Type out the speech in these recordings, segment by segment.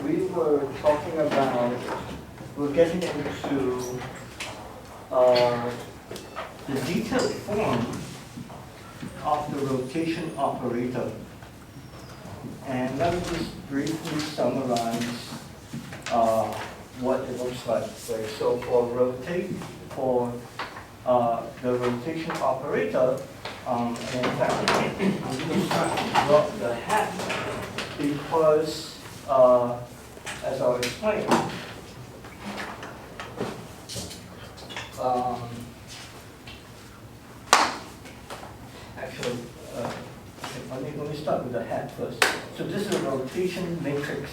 we were talking about, we're getting into the detailed form of the rotation operator. And let me just briefly summarize what it looks like. Right? So for the rotation operator, and in fact, I'm going to start to drop the hat because, as I'll explain, actually, let me start with the hat first. So this is a rotation matrix.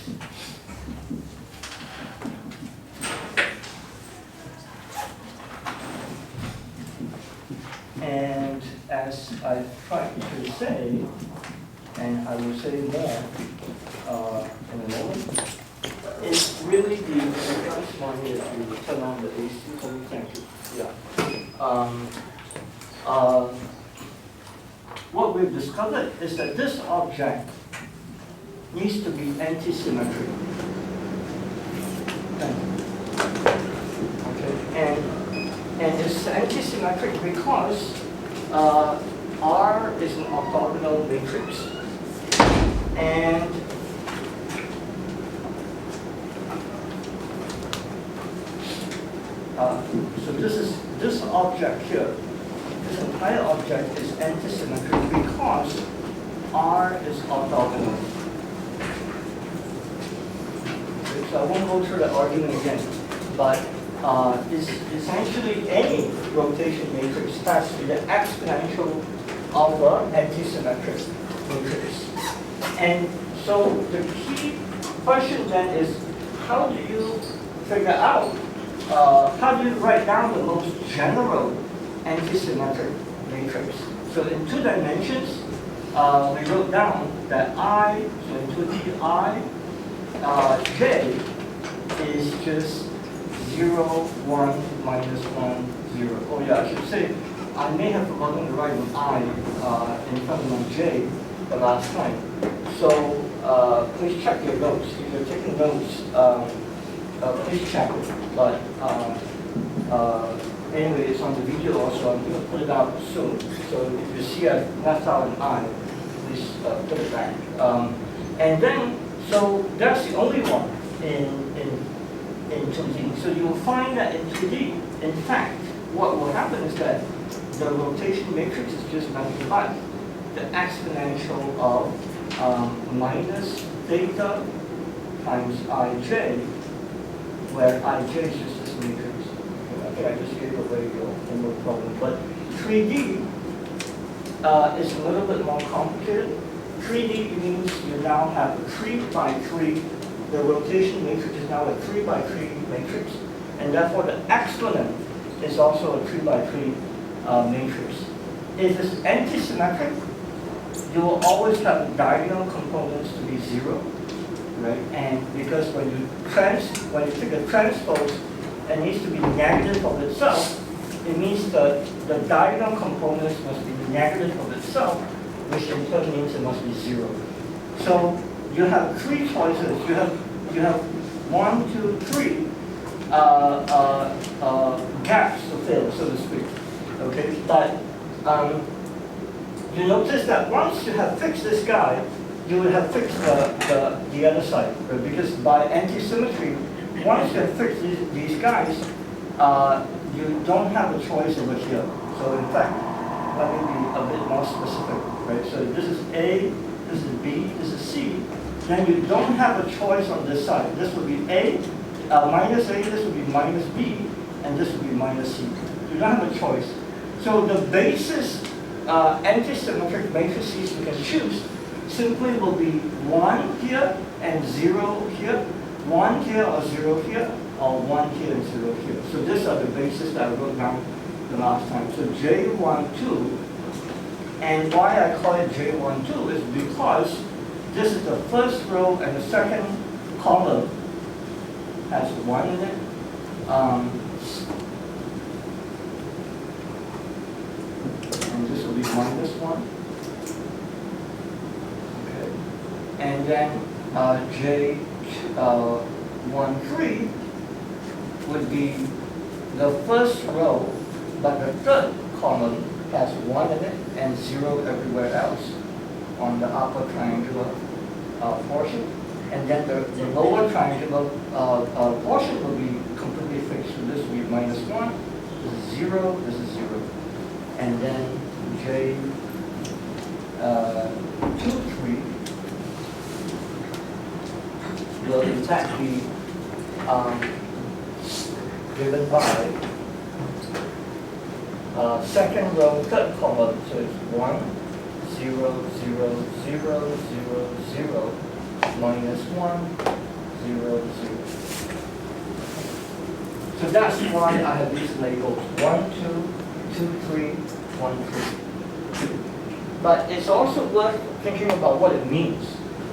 And as I tried to say, and I will say more in a moment, it's really the first one here. If you turn on the AC for me, thank you. Yeah. What we've discovered is that this object needs to be anti-symmetric. Okay, and it's anti-symmetric because R is an orthogonal matrix, and so this object here, this entire object is anti-symmetric because R is orthogonal. Okay, so I won't go through the argument again, but essentially any rotation matrix has to be the exponential of an anti-symmetric matrix. And so the key question then is, how do you figure out, how do you write down the most general anti-symmetric matrix? So in 2 dimensions, we wrote down that I, so in 2D, J is just 0, 1, minus 1, 0. Oh yeah, I should say, I may have forgotten to write an I in front of my J the last time. So please check your notes. If you're taking notes, please check it. But anyway, it's on the video also. I'm going to put it out soon. So if you see I left out an I, please put it back. And then, so that's the only one in 2D. So you will find that in 2D, in fact, what will happen is that the rotation matrix is just nothing but the exponential of minus theta times ij, where ij is just this matrix. Okay, I think I just gave away your homework problem. But 3D is a little bit more complicated. 3D means you now have a 3 by 3. The rotation matrix is now a 3 by 3 matrix, and therefore the exponent is also a 3 by 3 matrix. If it's anti-symmetric, you will always have the diagonal components to be 0, right? And because when you take a transpose, it needs to be negative of itself. It means the diagonal components must be negative of itself, which in turn means it must be 0. So you have 3 choices. You have 1, 2, 3 gaps to fill, so to speak. Okay, but you notice that once you have fixed this guy, you will have fixed the other side, right? Because by anti-symmetry, once you have fixed these guys, you don't have a choice over here. So in fact, let me be a bit more specific, right? So this is A, this is B, this is C. Then you don't have a choice on this side. This would be minus A, this would be minus B, and this would be minus C. You don't have a choice. So the basis anti-symmetric matrices you can choose simply will be 1 here and 0 here, 1 here or 0 here, or 1 here and 0 here. So these are the bases that I wrote down the last time. So J12, and why I call it J12 is because this is the first row and the second column has 1 in it. And this will be minus 1. Okay. And then J13 would be the first row, but the third column has 1 in it and 0 everywhere else on the upper triangular portion. And then the lower triangular portion will be completely fixed. So this will be -1, this is 0, this is 0. And then J23 will in fact be given by second row, third column. So it's 1, 0, 0, 0, 0, 0, -1, 0, 0. So that's why I have these labels 1, 2, 2, 3, 1, 3. But it's also worth thinking about what it means.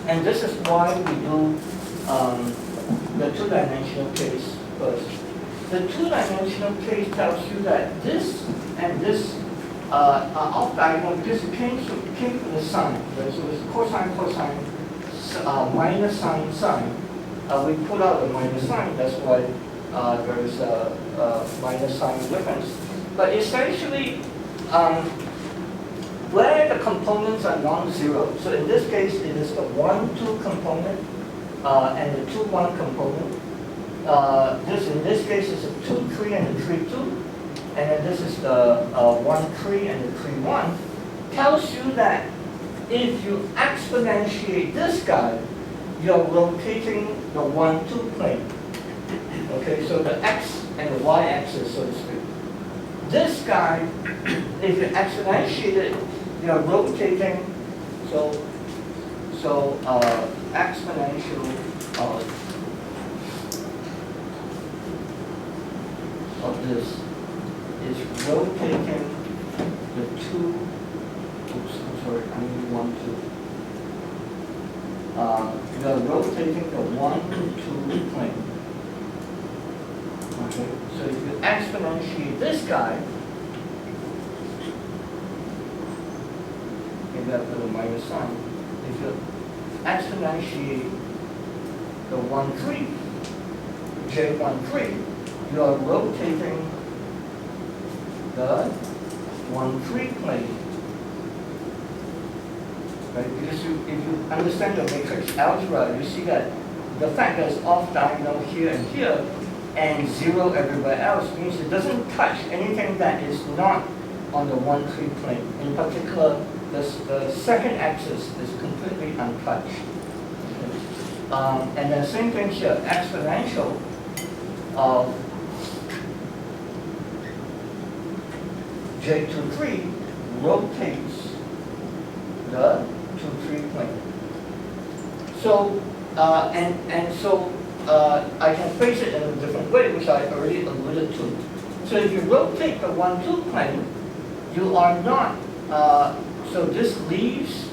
And this is why we do the two-dimensional case first. The two-dimensional case tells you that this and this are off diagonal because it came from the sign. Right? So it's cosine, cosine, minus sine, sine. We put out the minus sign, that's why there is a minus sign difference. But essentially, where the components are non-zero, so in this case it is the 1, 2 component and the 2, 1 component. In this case is a 2, 3 and a 3, 2. And then this is the 1, 3 and the 3, 1. Tells you that if you exponentiate this guy, you're rotating the 1, 2 plane. Okay, so the x and the y-axis, so to speak. This guy, if you exponentiate it, you're rotating, exponential of this is rotating the 2, oops, I'm sorry, I need 1, 2. You're rotating the 1, 2 plane. Okay, so if you exponentiate this guy, maybe I'll put a minus sign. If you exponentiate the 1, 3, J13, you are rotating the 1, 3 plane. Right? Because if you understand the matrix algebra, you see that the fact that it's off diagonal here and here, and 0 everywhere else means it doesn't touch anything that is not on the 1, 3 plane. In particular, the second axis is completely untouched. Okay. And then same thing here, exponential of J23 rotates the 2, 3 plane. So, I can face it in a different way, which I already alluded to. So if you rotate the 1, 2 plane, you are not, so this leaves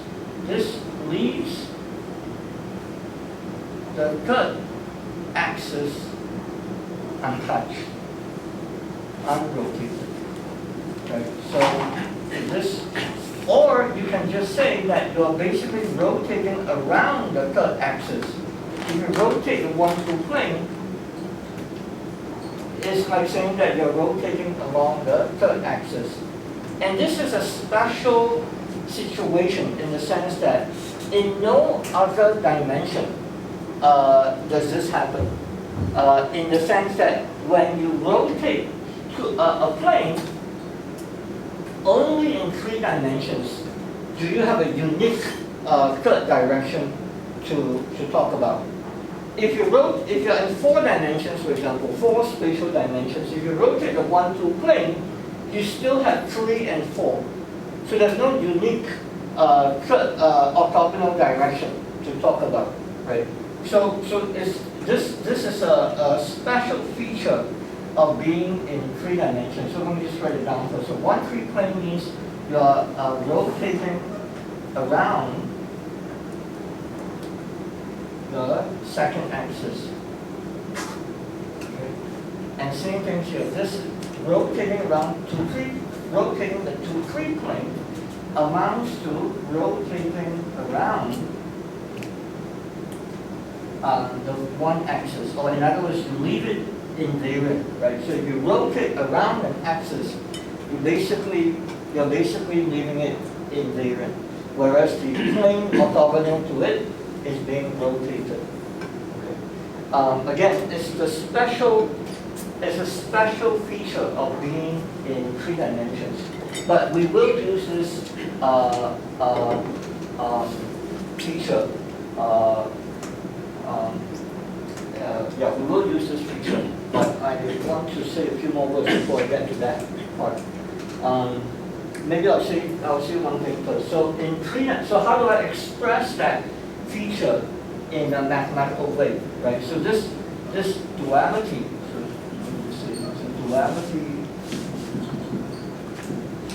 the third axis untouched, unrotated. Right? So this, or you can just say that you're basically rotating around the third axis. If you rotate the 1, 2 plane, it's like saying that you're rotating along the third axis. And this is a special situation in the sense that in no other dimension does this happen. In the sense that when you rotate to a plane, only in 3 dimensions do you have a unique third direction to talk about. If you're in 4 dimensions, for example, 4 spatial dimensions, if you rotate the 1, 2 plane, you still have 3 and 4. So there's no unique third orthogonal direction to talk about, right? So this is a special feature of being in 3 dimensions. So let me just write it down first. So 1, 3 plane means you're rotating around the second axis. Okay. And same thing here. This rotating around 2, 3, rotating the 2, 3 plane amounts to rotating around the one axis, or in other words, you leave it invariant, right? So if you rotate around an axis, you're basically leaving it invariant, whereas the plane orthogonal to it is being rotated. Okay. Again, it's a special feature of being in 3 dimensions. But we will use this feature. We will use this feature. But I want to say a few more words before I get to that part. Maybe I'll say one thing first. So so how do I express that feature in a mathematical way, right? So this duality. Duality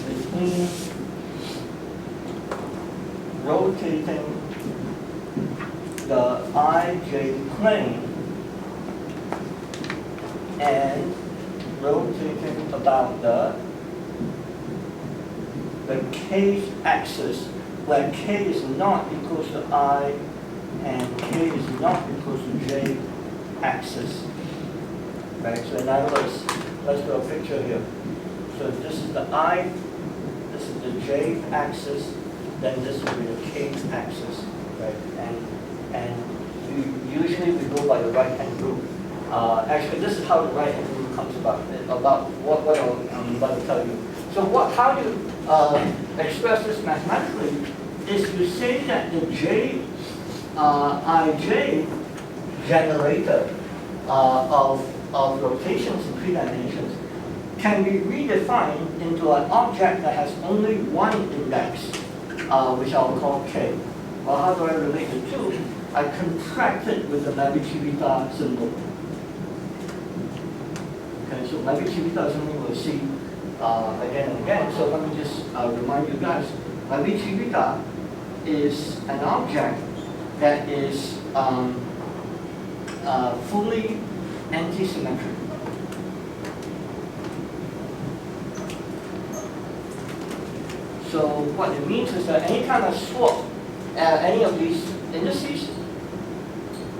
between rotating the ij plane and rotating about the k axis, where k is not equals to I and k is not equals to j axis. Right? So in other words, let's draw a picture here. So this is the I, this is the j axis, then this will be the k axis, right? And usually we go by the right-hand rule. Actually, this is how the right-hand rule comes about what I'm about to tell you. So how do you express this mathematically is you say that the ij generator of rotations in 3 dimensions can be redefined into an object that has only one index, which I'll call k. Well, how do I relate the two? I contract it with the Levi-Civita symbol. Okay, so Levi-Civita symbol we'll see again and again. So let me just remind you guys, Levi-Civita is an object that is fully anti-symmetric. So what it means is that anytime I swap any of these indices,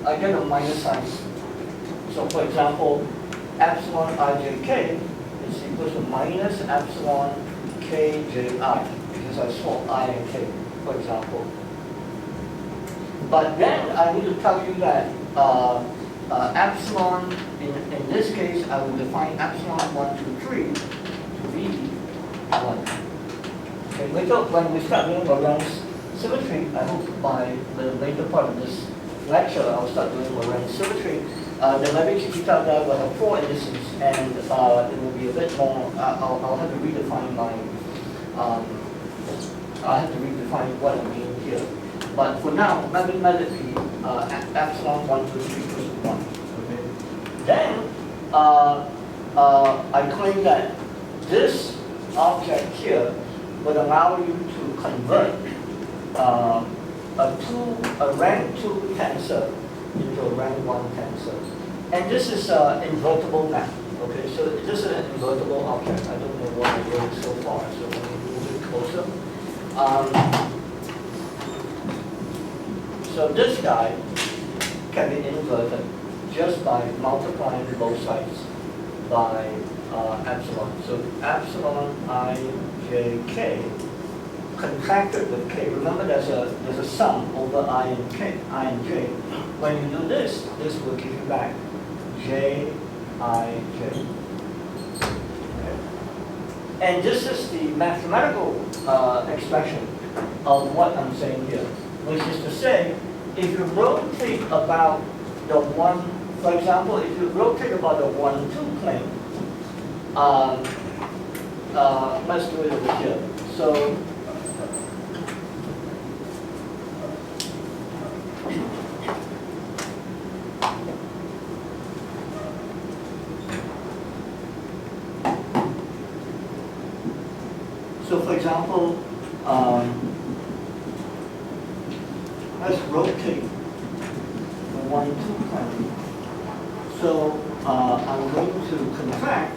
I get a minus sign. So for example, epsilon ijk is equal to minus epsilon kji, because I swap I and k, for example. But then I need to tell you that epsilon, in this case, I will define epsilon 1, 2, 3 to be 1. Okay, later when we start doing Lorentz symmetry, I hope by the later part of this lecture, I'll start doing Lorentz symmetry. The Levi-Civita there will have 4 indices, and it will be a bit more. I'll have to redefine my. I have to redefine what I mean here. But for now, mathematically, epsilon 1, 2, 3 equals to 1. Okay. Then I claim that this object here would allow you to convert a rank 2 tensor into a rank 1 tensor. And this is invertible map. Okay, so this is an invertible object. I don't know what I wrote so far, so let me move it closer. So this guy can be inverted just by multiplying both sides by epsilon. So epsilon ijk contracted with k. Remember, there's a sum over I and j. When you do this, this will give you back j I j. Okay. And this is the mathematical expression of what I'm saying here, which is to say, if you rotate about the one, for example, if you rotate about the 1, 2 plane, let's do it over here. So for example, let's rotate the 1, 2 plane. So I'm going to contract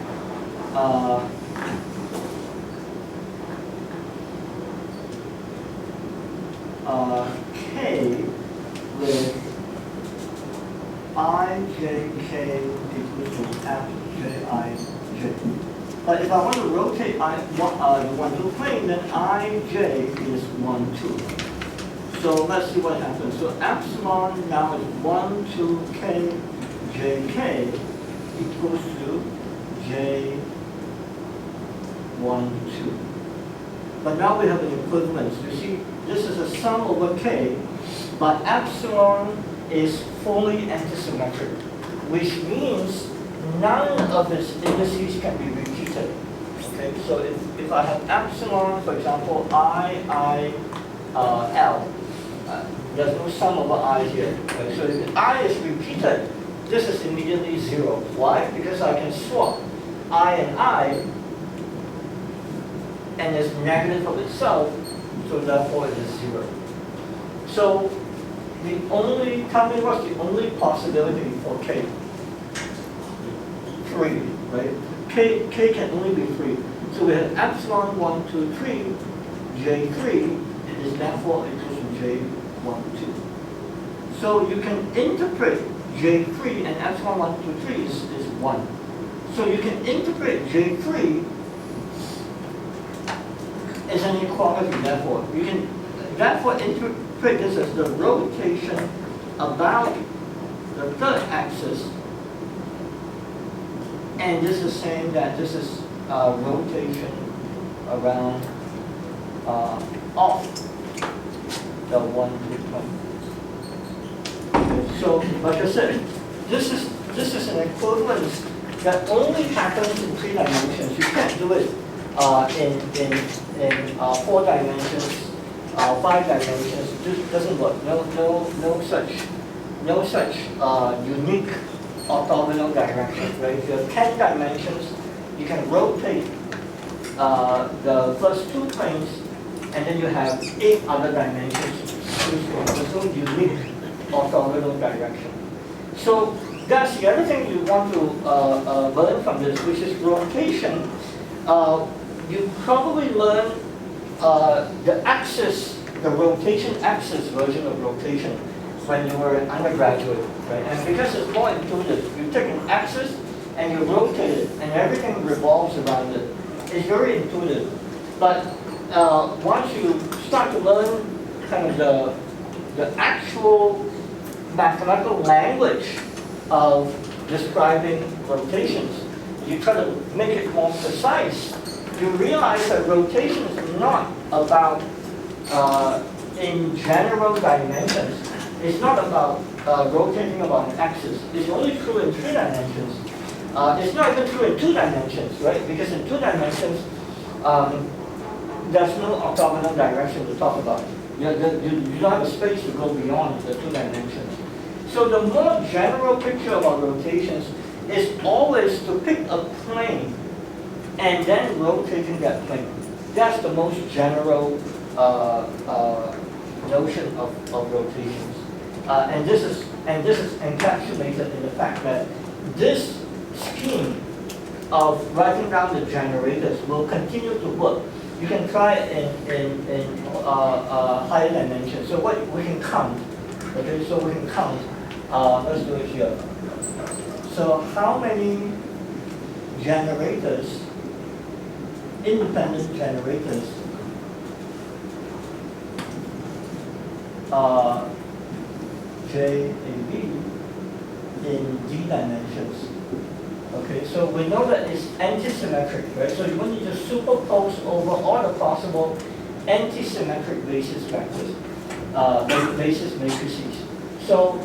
k with ijk equals to fjij. But if I want to rotate the one-two plane, then ij is 1, 2. So let's see what happens. So epsilon now is 1, 2, k, jk equals to j, 1, 2. But now we have an equivalence. You see, this is a sum over k, but epsilon is fully antisymmetric, which means none of its indices can be repeated. Okay, so if I have epsilon, for example, L, there's no sum over I here. Right? So if I is repeated, this is immediately 0. Why? Because I can swap I, and it's negative of itself, so therefore it is 0. So tell me what's the only possibility for k? 3, right? K can only be 3. So we have epsilon 1, 2, 3, j3, it is therefore equal to j1, 2. So you can interpret j3 and epsilon 1, 2, 3 is 1. So you can interpret j3 as an equality, therefore. You can therefore interpret this as the rotation about the third axis. And this is saying that this is rotation around off the 1, 2 plane. So, like I said, this is an equivalence that only happens in 3 dimensions. You can't do it in 4 dimensions, 5 dimensions. It just doesn't work. No such unique orthogonal direction. Right? If you have 10 dimensions, you can rotate the first 2 planes, and then you have 8 other dimensions. There's no unique orthogonal direction. So that's the other thing you want to learn from this, which is rotation. You probably learn the rotation axis version of rotation when you were an undergraduate, right? And because it's more intuitive, you take an axis and you rotate it, and everything revolves around it. It's very intuitive. But once you start to learn kind of the actual mathematical language of describing rotations, you try to make it more precise. You realize that rotation is not about, in general dimensions, it's not about rotating about an axis. It's only true in 3 dimensions. It's not even true in 2 dimensions, right? Because in 2 dimensions, there's no orthogonal direction to talk about. You don't have a space to go beyond the 2 dimensions. So the more general picture about rotations is always to pick a plane and then rotating that plane. That's the most general notion of rotations. And this is encapsulated in the fact that this scheme of writing down the generators will continue to work. You can try it in higher dimensions. So what we can count, okay? So we can count. Let's do it here. So how many generators, independent generators, J and B in D dimensions? Okay, so we know that it's anti-symmetric, right? So you want to just superpose over all the possible anti-symmetric basis vectors, basis matrices. So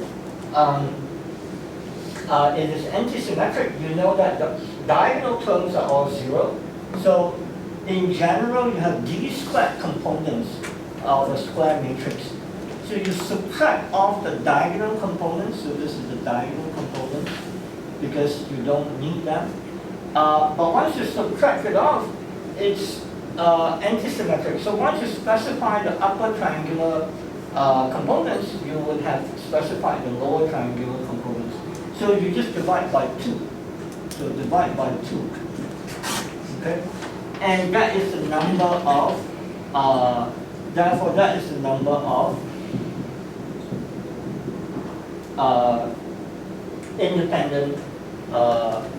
it is anti-symmetric. You know that the diagonal terms are all 0. So in general, you have D squared components of a square matrix. So you subtract off the diagonal components. So this is the diagonal component, because you don't need them. But once you subtract it off, it's anti-symmetric. So once you specify the upper triangular components, you would have specified the lower triangular components. So you just divide by 2. So divide by 2. Okay? And that is the number of, therefore that is the number of independent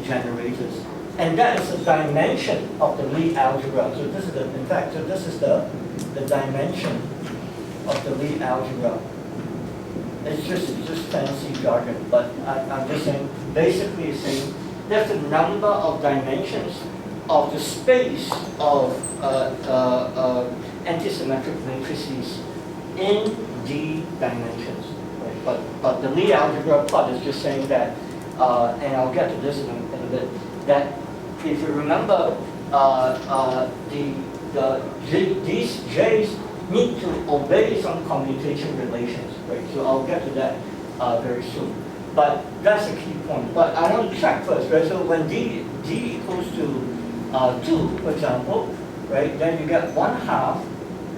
generators. And that is the dimension of the Lie algebra. So this is the, in fact, so this is the dimension of the Lie algebra. It's just fancy jargon, but I'm just saying, basically it's saying there's a number of dimensions of the space of anti-symmetric matrices in D dimensions. Right? But the Lie algebra part is just saying that, and I'll get to this in a bit, that if you remember, these J's need to obey some commutation relations, right? So I'll get to that very soon. But that's a key point. But I want to check first, right? So when D equals to 2, for example, right? Then you get 1/2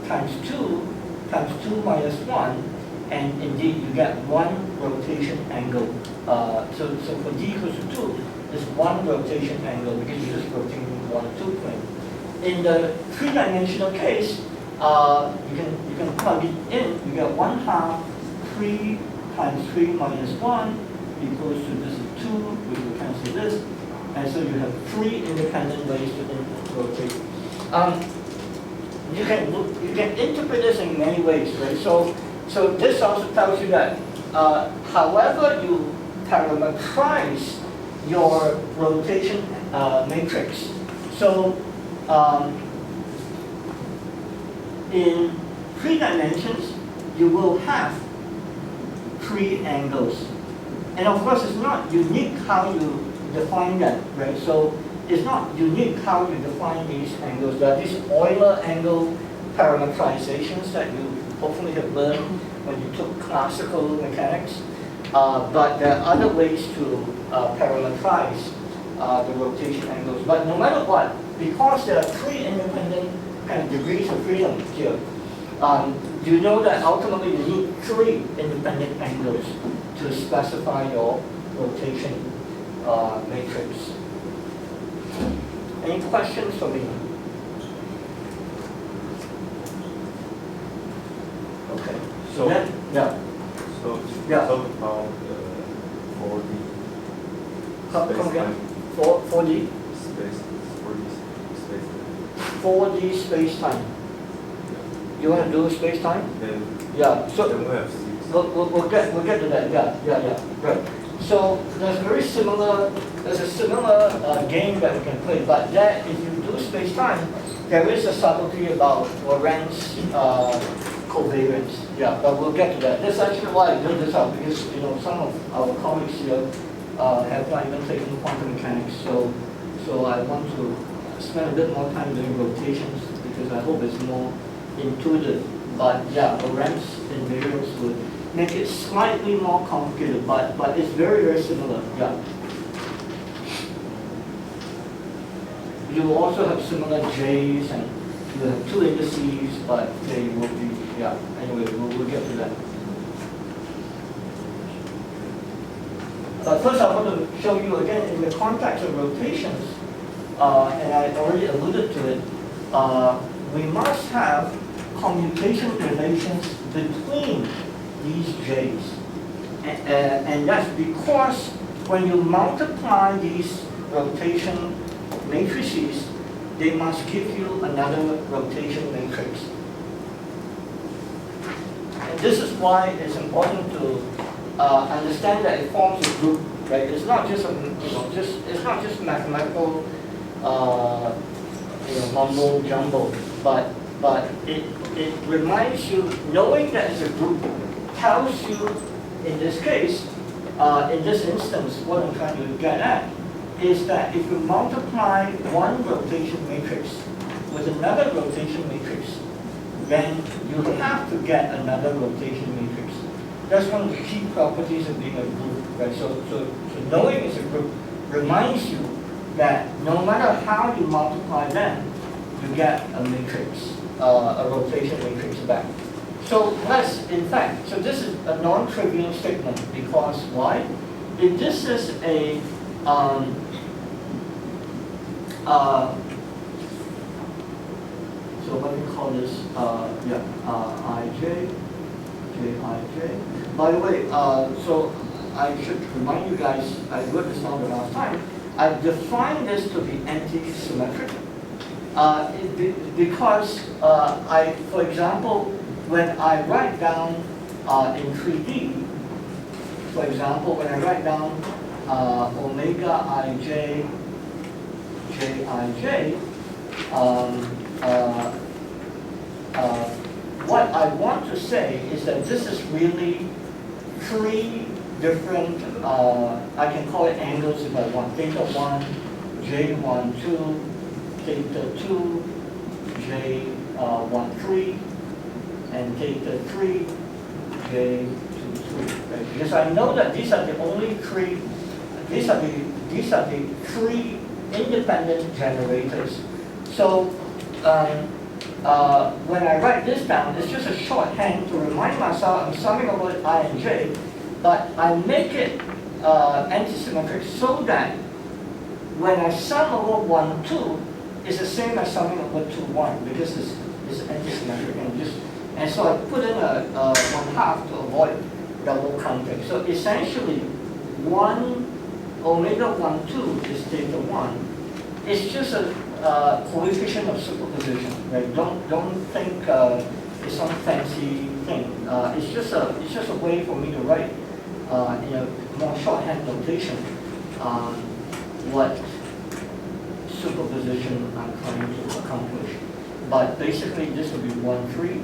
times 2 minus 1, and indeed you get 1 rotation angle. So for D equals to 2, it's 1 rotation angle because you're just rotating 1 or 2 plane. In the 3-dimensional case, you can plug it in. You get 1/2 3 times 3 minus 1 equals to this is 2, which will cancel this, and so you have 3 independent ways to rotate. You can interpret this in many ways, right? So this also tells you that however you parametrize your rotation matrix. So in 3 dimensions, you will have 3 angles. And of course, it's not unique how you define that, right? So it's not unique how you define these angles. There are these Euler angle parametrizations that you hopefully have learned when you took classical mechanics. But there are other ways to parametrize the rotation angles. But no matter what, because there are 3 independent kind of degrees of freedom here, you know that ultimately you need 3 independent angles to specify your rotation matrix. Any questions for me? Okay. So then, yeah. So Yeah. talk about 4D Come again. space-time. 4D? 4D space-time. You want to do space-time? Then Yeah. So then we have 6. we'll get to that. Yeah. Right. So there's a similar game that we can play, but that if you do space-time, there is a subtlety about Lorentz covariance. Yeah, but we'll get to that. That's actually why I built this out, because some of our colleagues here have not even taken quantum mechanics, so I want to spend a bit more time doing rotations because I hope it's more intuitive. But yeah, Lorentz invariance would make it slightly more complicated, but it's very, very similar. Yeah. You also have similar J's, and you have 2 indices, but they will be, yeah. Anyway, we'll get to that. But first I want to show you again in the context of rotations, and I already alluded to it, we must have commutation relations between these J's. And that's because when you multiply these rotation matrices, they must give you another rotation matrix. And this is why it's important to understand that it forms a group, right? It's not just it's not just mathematical mumbo jumbo, but it reminds you, knowing that it's a group tells you, in this case, in this instance, what I'm trying to get at is that if you multiply one rotation matrix with another rotation matrix, then you have to get another rotation matrix. That's one of the key properties of being a group, right? So knowing it's a group reminds you that no matter how you multiply them, you get a matrix, a rotation matrix back. So so this is a non-trivial statement because why? If this is a so what do we call this? Ij, Jij. By the way, so I should remind you guys, I wrote this down the last time, I defined this to be anti-symmetric. Because for example, when I write down in 3D, for example, when I write down omega ij, jij, what I want to say is that this is really three different, I can call it angles if I want. Theta 1, J1, 2, theta 2, J1, 3, and theta 3, J2, 3. Right? Because I know that these are the only three, these are the three independent generators. So when I write this down, it's just a shorthand to remind myself I'm summing over I and J, but I make it anti-symmetric so that when I sum over 1, 2, it's the same as summing over 2, 1, because it's anti-symmetric. And so I put in a 1/2 to avoid double counting. So essentially, 1 omega 1, 2 is theta 1. It's just a coefficient of superposition, right? Don't think it's some fancy thing. It's just a way for me to write in a more shorthand notation what superposition I'm trying to accomplish. But basically, this will be 1, 3,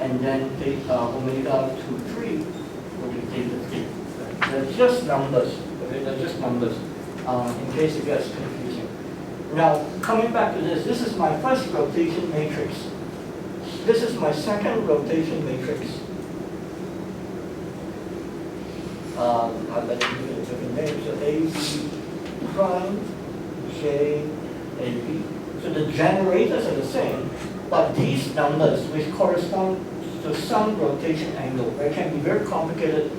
and then omega 2, 3 will be theta 3. They're just numbers. Okay? They're just numbers. In case it gets confusing. Now, coming back to this, this is my first rotation matrix. This is my second rotation matrix. I'll let you give it a different name. So A, B prime, J, A, B. So the generators are the same, but these numbers, which correspond to some rotation angle, right, can be very complicated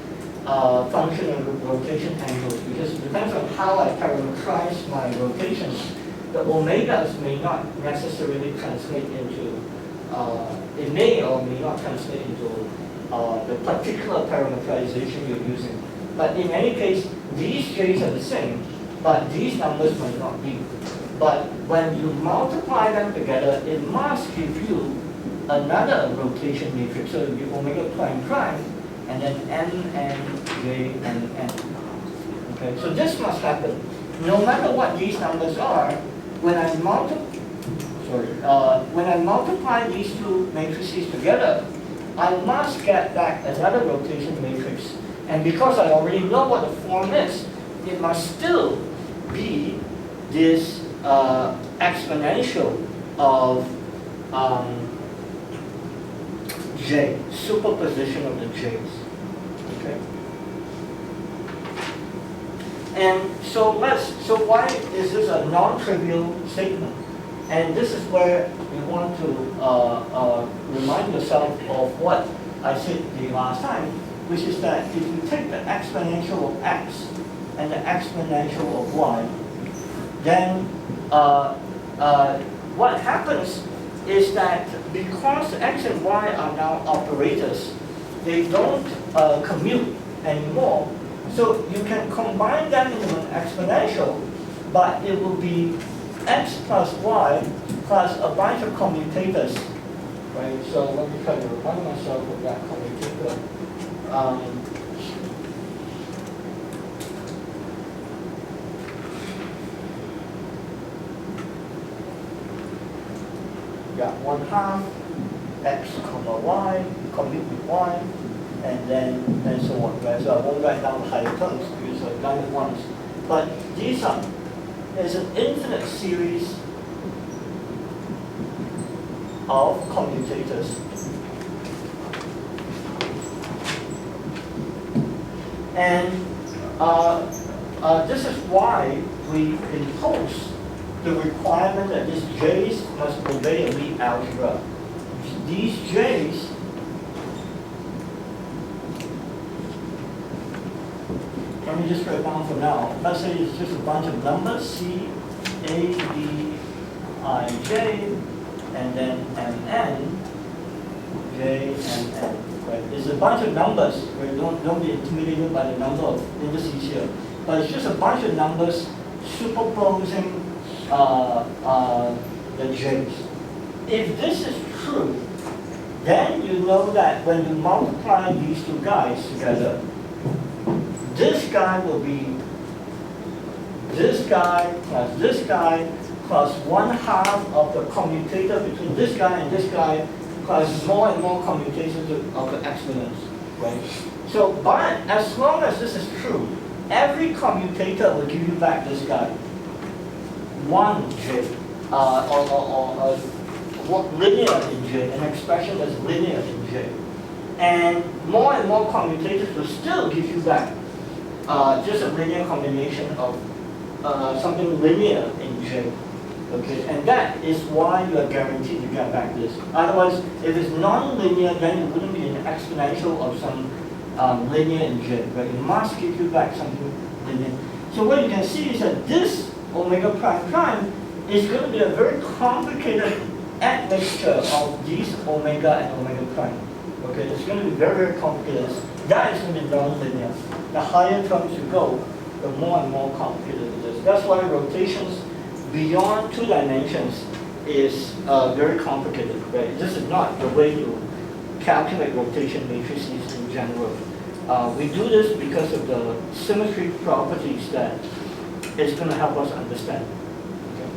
function of rotation angles, because it depends on how I parameterize my rotations. The omegas may not necessarily translate into, it may or may not translate into the particular parameterization you're using. But in any case, these J's are the same, but these numbers might not be. But when you multiply them together, it must give you another rotation matrix. So you omega prime prime, and then n, j, and n. Okay, so this must happen. No matter what these numbers are, when I multiply these two matrices together, I must get back another rotation matrix. And because I already know what the form is, it must still be this exponential of j, superposition of the j's. Okay. And so why is this a non-trivial statement? And this is where you want to remind yourself of what I said the last time, which is that if you take the exponential of x and the exponential of y, then what happens is that because x and y are now operators, they don't commute anymore. So you can combine them into an exponential, but it will be x plus y plus a bunch of commutators, right? So let me try to remind myself of that commutator. Yeah, 1/2 x comma y, commute with y, and so on, right? So I won't write down the higher terms because I've done it once. But there's an infinite series of commutators. And this is why we impose the requirement that these J's must obey a Lie algebra. These J's let me just write down for now. Let's say it's just a bunch of numbers, C, A, B, I, J, and then M, N, J, and N. right? It's a bunch of numbers, right? Don't be intimidated by the number of indices here. But it's just a bunch of numbers superposing the j's. If this is true, then you know that when you multiply these two guys together, this guy will be this guy plus 1/2 of the commutator between this guy and this guy plus more and more commutations of the exponents, right? So, but as long as this is true, every commutator will give you back this guy, 1j, or linear in j, an expression that's linear in j. And more commutators will still give you back just a linear combination of something linear in j. Okay, and that is why you are guaranteed to get back this. Otherwise, if it's non-linear, then it wouldn't be an exponential of some linear in j, but it must give you back something linear. So what you can see is that this omega prime is going to be a very complicated admixture of these omega and omega prime. Okay, it's going to be very complicated. That is going to be non-linear. The higher terms you go, the more and more complicated it is. That's why rotations beyond 2 dimensions is very complicated, right? This is not the way you calculate rotation matrices in general. We do this because of the symmetry properties that it's going to help us understand. Okay?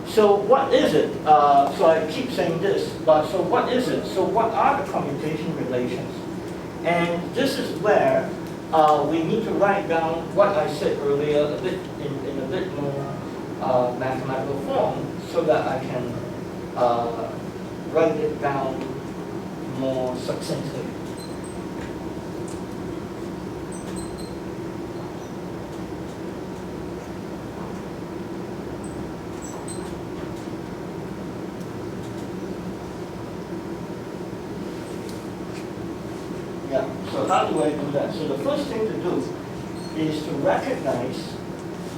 So what is it? So I keep saying this, but so what is it? So what are the commutation relations? And this is where we need to write down what I said earlier a bit in a bit more mathematical form so that I can write it down more succinctly. Yeah, so how do I do that? So the first thing to do is to recognize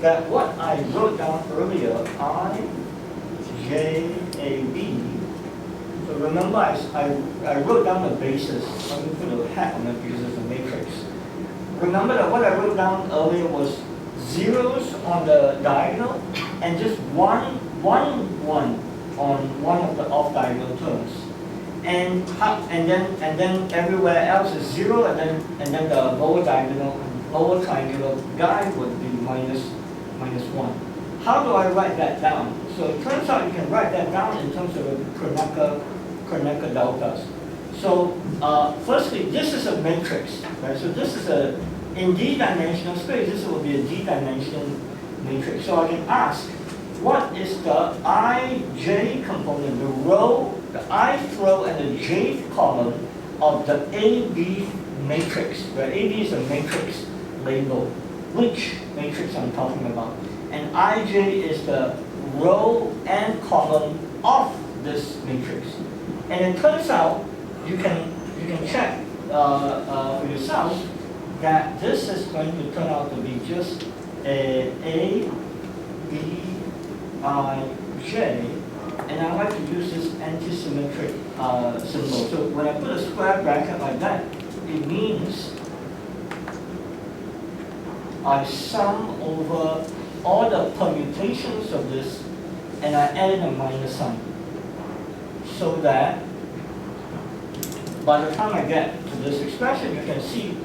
that what I wrote down earlier, I, J, A, B. So remember I wrote down the basis. Let me put a hat on it because it's a matrix. Remember that what I wrote down earlier was zeros on the diagonal and just one on one of the off-diagonal terms. And then everywhere else is 0, and then the lower diagonal, lower triangular guy would be minus 1. How do I write that down? So it turns out you can write that down in terms of Kronecker deltas. So firstly, this is a matrix, right? So this is in d-dimensional space, this will be a d-dimensional matrix. So I can ask, what is the ij component, the row, the ith row and the jth column of the AB matrix, where AB is a matrix label, which matrix I'm talking about. And ij is the row and column of this matrix. And it turns out, you can check for yourself that this is going to turn out to be just A, B, I, J, and I like to use this anti-symmetric symbol. So when I put a square bracket like that, it means I sum over all the permutations of this, and I add a minus sign. So that by the time I get to this expression, you can see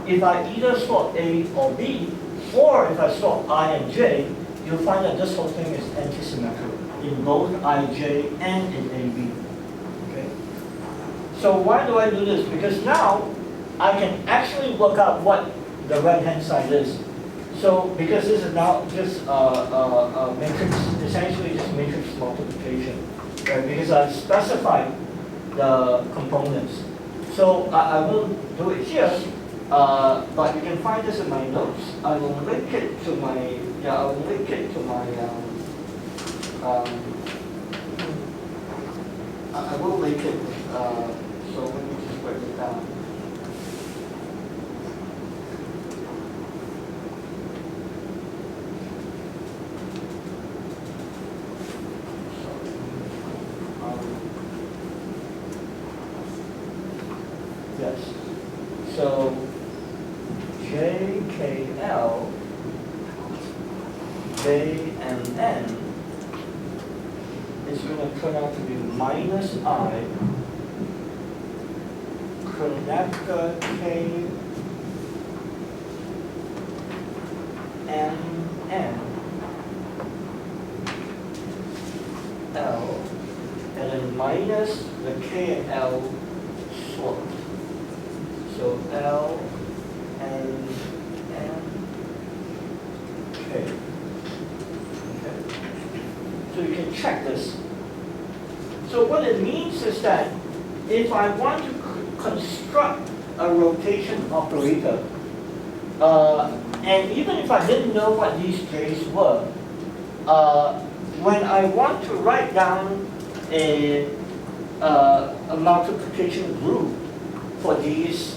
if I either swap A or B, or if I swap I and J, you'll find that this whole thing is anti-symmetric in both IJ and in AB. Okay? So why do I do this? Because now I can actually work out what the right-hand side is. So because this is now just a matrix, essentially just matrix multiplication, right? Because I've specified the components. So I won't do it here, but you can find this in my notes. I will link it to my, I will link it, so let me just write it down. JKL, JMN is going to turn out to be minus I connector K M N L, and then minus the K and L swap. So L and N K. Okay. So you can check this. So what it means is that if I want to construct a rotation operator, and even if I didn't know what these J's were, when I want to write down a multiplication group for these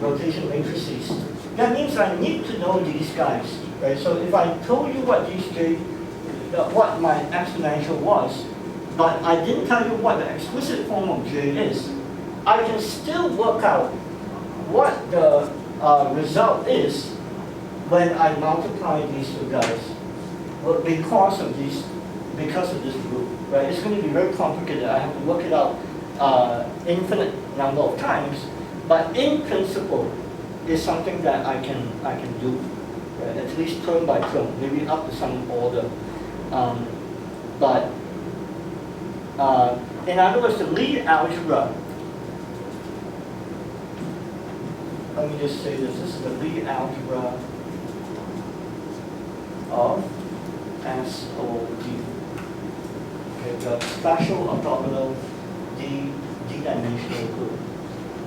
rotation matrices, that means I need to know these guys, right? So if I told you what these J, what my exponential was, but I didn't tell you what the explicit form of J is, I can still work out what the result is when I multiply these two guys, because of this group, right? It's going to be very complicated. I have to work it out infinite number of times, but in principle, it's something that I can do, right? At least term by term, maybe up to some order. But in other words, the Lie algebra. Let me just say this. This is the Lie algebra of SOD. Okay, the special orthogonal D-dimensional group.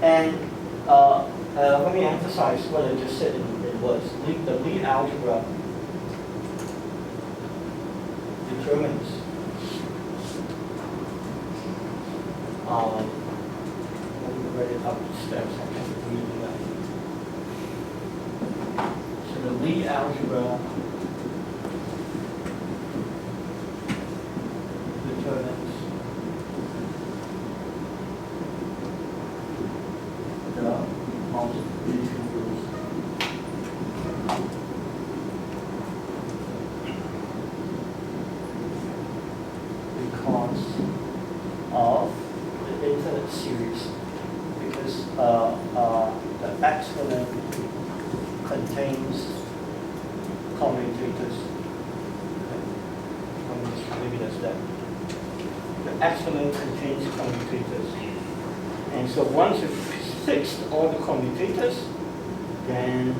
And let me emphasize what I just said in words. The Lie algebra determines let me write it up the steps. I can't read that. So the Lie algebra determines the multiplication groups. Because of the infinite series, because the exponent contains commutators. Maybe that's that. The exponent contains commutators. And so once you've fixed all the commutators, then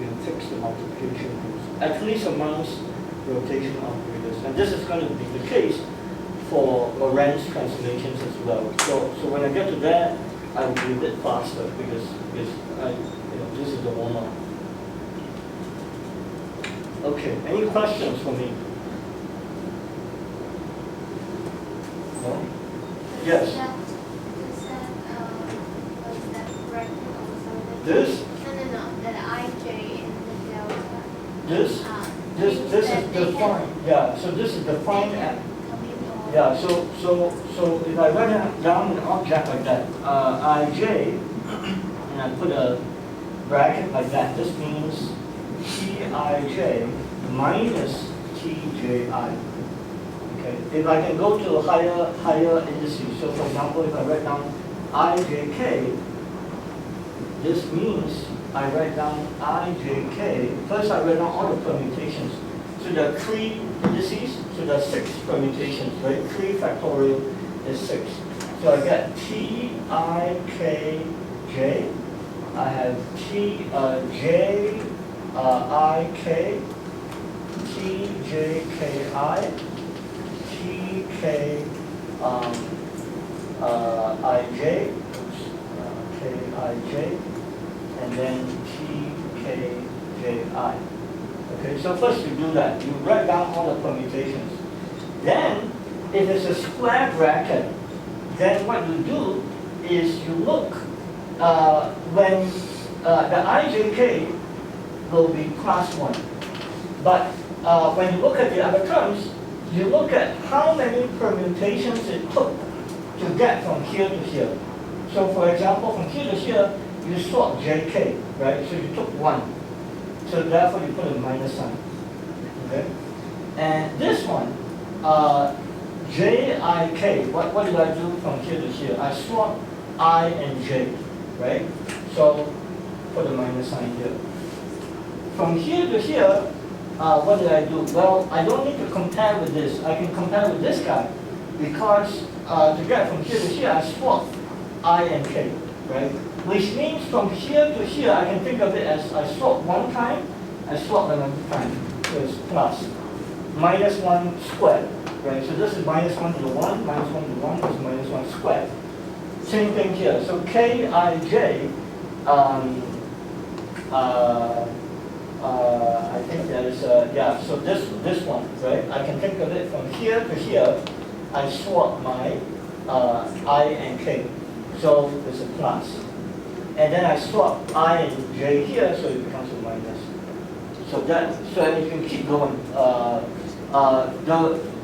you fix the multiplication groups, at least amongst rotation operators. And this is going to be the case for Lorentz transformations as well. So when I get to that, I will be a bit faster because this is the warm-up. Okay, any questions for me? No? Yes. This? No, that IJ in the delta. This is defined. Yeah, so this is defined at. Yeah, so if I write down an object like that, Ij, and I put a bracket like that, this means Tij minus Tji. Okay, if I can go to higher indices, so for example, if I write down Ijk, this means I write down Ijk, first I write down all the permutations. So there are 3 indices, so there are 6 permutations, right? 3 factorial is 6. So I get Tikj, I have Tjik, Tjki, Kij, and then Tkji. Okay, so first you do that. You write down all the permutations. Then, if it's a square bracket, then what you do is you look when the ijk will be class 1. But when you look at the other terms, you look at how many permutations it took to get from here to here. So for example, from here to here, you swap JK, right? So you took 1. So therefore you put a minus sign. Okay? And this one, JIK, what did I do from here to here? I swap I and J, right? So put a minus sign here. From here to here, what did I do? Well, I don't need to compare with this. I can compare with this guy because to get from here to here, I swap I and K, right? Which means from here to here, I can think of it as I swap one time, I swap another time. So it's plus. Minus 1 squared, right? So this is minus 1 to the 1, minus 1 to the 1 is minus 1 squared. Same thing here. So Kij, I think that is, yeah, so this one, right? I can think of it from here to here, I swap my I and K. So it's a plus. And then I swap I and J here, so it becomes a minus. So you can keep going.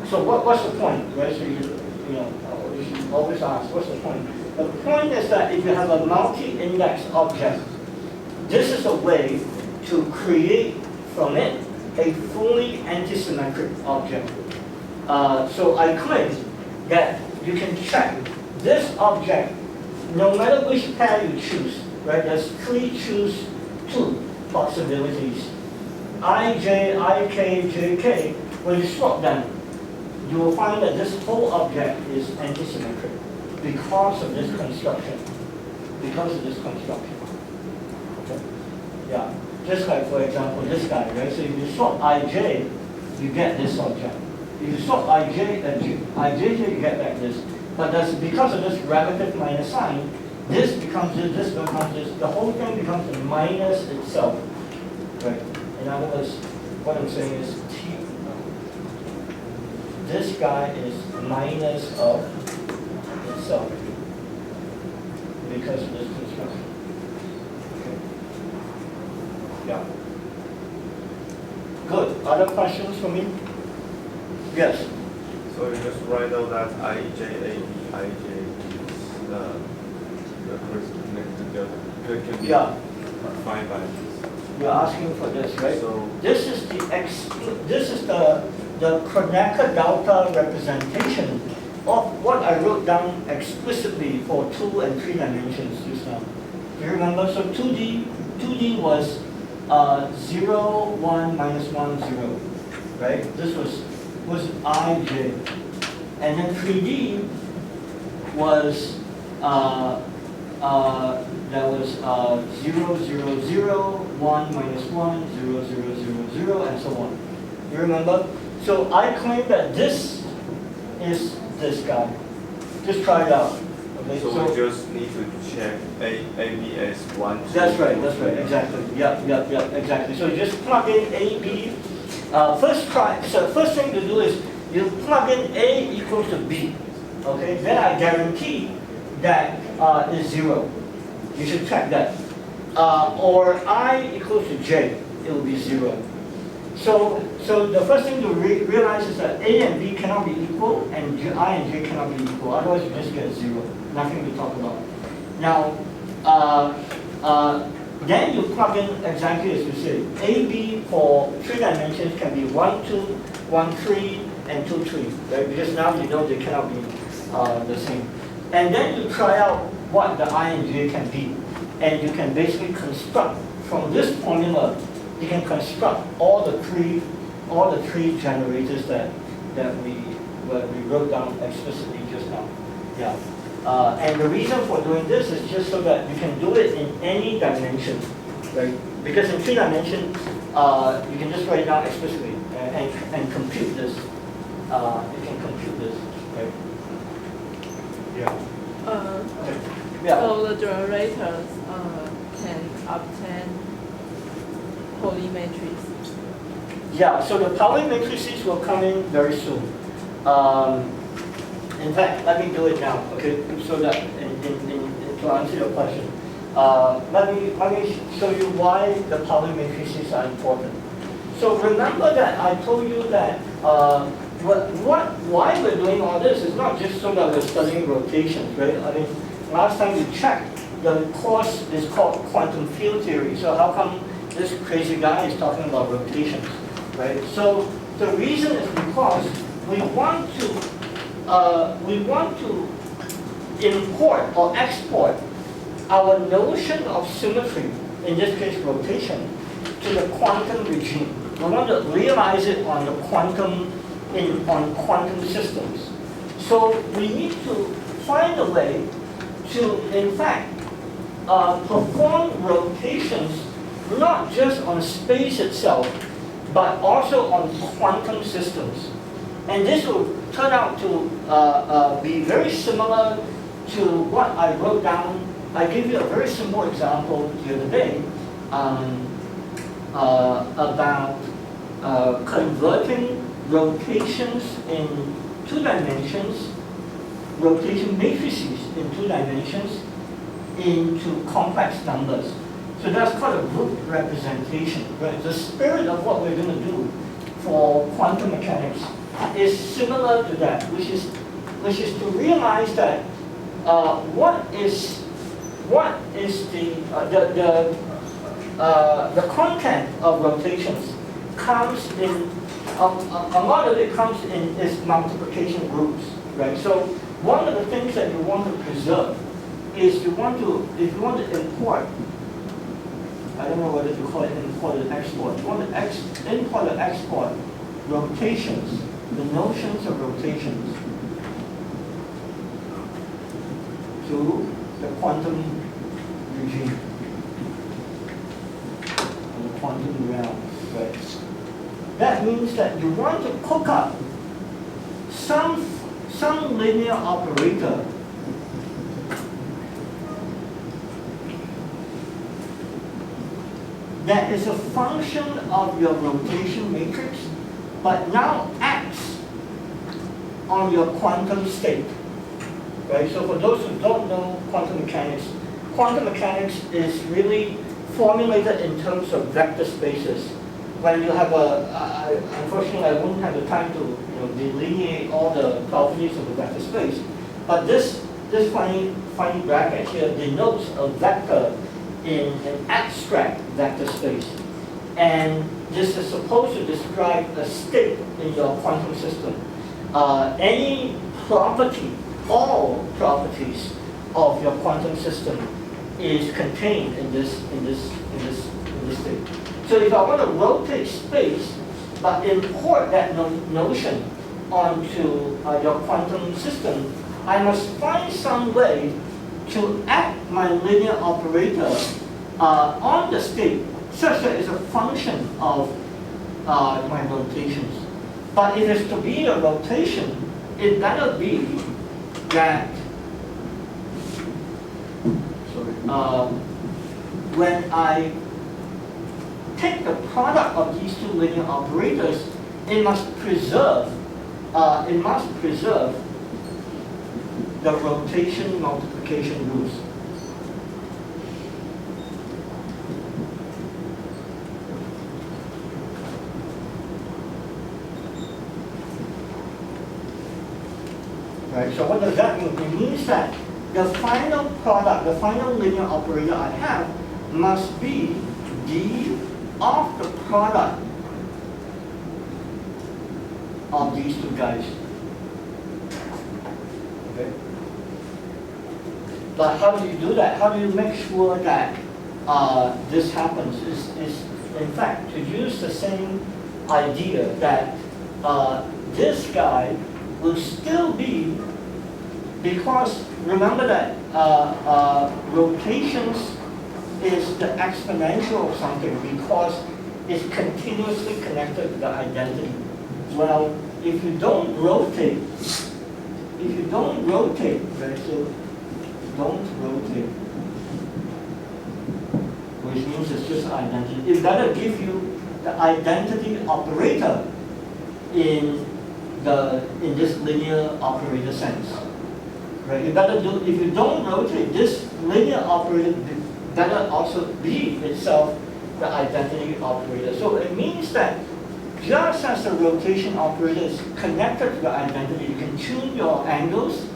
So what's the point, right? So you should always ask, what's the point? The point is that if you have a multi-index object, this is a way to create from it a fully anti-symmetric object. So I claim that you can check this object, no matter which pair you choose, right? There's 3 choose 2 possibilities. Ij, Ik, Jk, when you swap them, you will find that this whole object is anti-symmetric because of this construction. Because of this construction. Okay? Yeah. Just like, for example, this guy, right? So if you swap Ij, you get this object. If you swap Ij here, you get back this. But that's because of this relative minus sign, this becomes this becomes this. The whole thing becomes a minus itself. Right? In other words, what I'm saying is this guy is minus of itself because of this construction. Okay. Yeah. Good. Other questions for me? Yes. So you just write out that IJAB, IJ is the first connected together. It can be defined by this. You're asking for this, right? So this is the Kronecker delta representation of what I wrote down explicitly for 2 and 3 dimensions just now. Do you remember? So 2D was 0, 1, minus 1, 0, right? This was Ij. And then 3D was that was 0, 0, 0, 1, minus 1, 0, 0, 0, 0, and so on. You remember? So I claim that this is this guy. Just try it out. Okay? So we just need to check AB as 1, 2, That's right, exactly. Yeah, exactly. So you just plug in AB. First thing to do is you plug in A equals to B. Okay? Then I guarantee that is 0. You should check that. Or I equals to J, it will be 0. So the first thing to realize is that A and B cannot be equal, and I and J cannot be equal. Otherwise, you just get 0. Nothing to talk about. Now, then you plug in exactly as you say. AB for 3 dimensions can be 1, 2, 1, 3, and 2, 3. Right? Because now you know they cannot be the same. And then you try out what the I and J can be. And you can basically construct from this formula, you can construct all the three generators that we wrote down explicitly just now. Yeah. And the reason for doing this is just so that you can do it in any dimension, right? Because in 3 dimensions, you can just write it down explicitly and compute this. You can compute this, right? Yeah. Yeah. So the generators can obtain Pauli matrices. Yeah, so the Pauli matrices will come in very soon. In fact, let me do it now, okay? So that to answer your question, let me show you why the Pauli matrices are important. So remember that I told you that why we're doing all this is not just so that we're studying rotations, right? I mean, last time we checked, the course is called quantum field theory. So how come this crazy guy is talking about rotations, right? So the reason is because we want to import or export our notion of symmetry, in this case rotation, to the quantum regime. We want to realize it on the quantum systems. So we need to find a way to, in fact, perform rotations not just on space itself, but also on quantum systems. And this will turn out to be very similar to what I wrote down. I gave you a very simple example the other day about converting rotations in 2 dimensions, rotation matrices in 2 dimensions, into complex numbers. So that's called a group representation, right? The spirit of what we're going to do for quantum mechanics is similar to that, which is to realize that what is the content of rotations comes in a lot of it comes in its multiplication groups, right? So one of the things that you want to preserve is if you want to import, I don't know whether to call it import or export. You want to import or export rotations, the notions of rotations, to the quantum regime, the quantum realm, right? That means that you want to cook up some linear operator that is a function of your rotation matrix, but now acts on your quantum state. Right? So for those who don't know quantum mechanics is really formulated in terms of vector spaces. When you have unfortunately I wouldn't have the time to delineate all the properties of the vector space, but this funny bracket here denotes a vector in an abstract vector space. And this is supposed to describe a state in your quantum system. Any property, all properties of your quantum system is contained in this state. So if I want to rotate space, but import that notion onto your quantum system, I must find some way to act my linear operator on the state such that it's a function of my rotations. But if it's to be a rotation, it better be that when I take the product of these 2 linear operators, it must preserve the rotation multiplication rules. Right, so what does that mean? It means that the final product, the final linear operator I have must be d of the product of these 2 guys. Okay? But how do you do that? How do you make sure that this happens? Is in fact to use the same idea that this guy will still be, because remember that rotations is the exponential of something because it's continuously connected to the identity. Well, if you don't rotate, right, so don't rotate, which means it's just identity. It better give you the identity operator in this linear operator sense. Right? You better do, if you don't rotate, this linear operator better also be itself the identity operator. So it means that just as the rotation operator is connected to the identity, you can tune your angles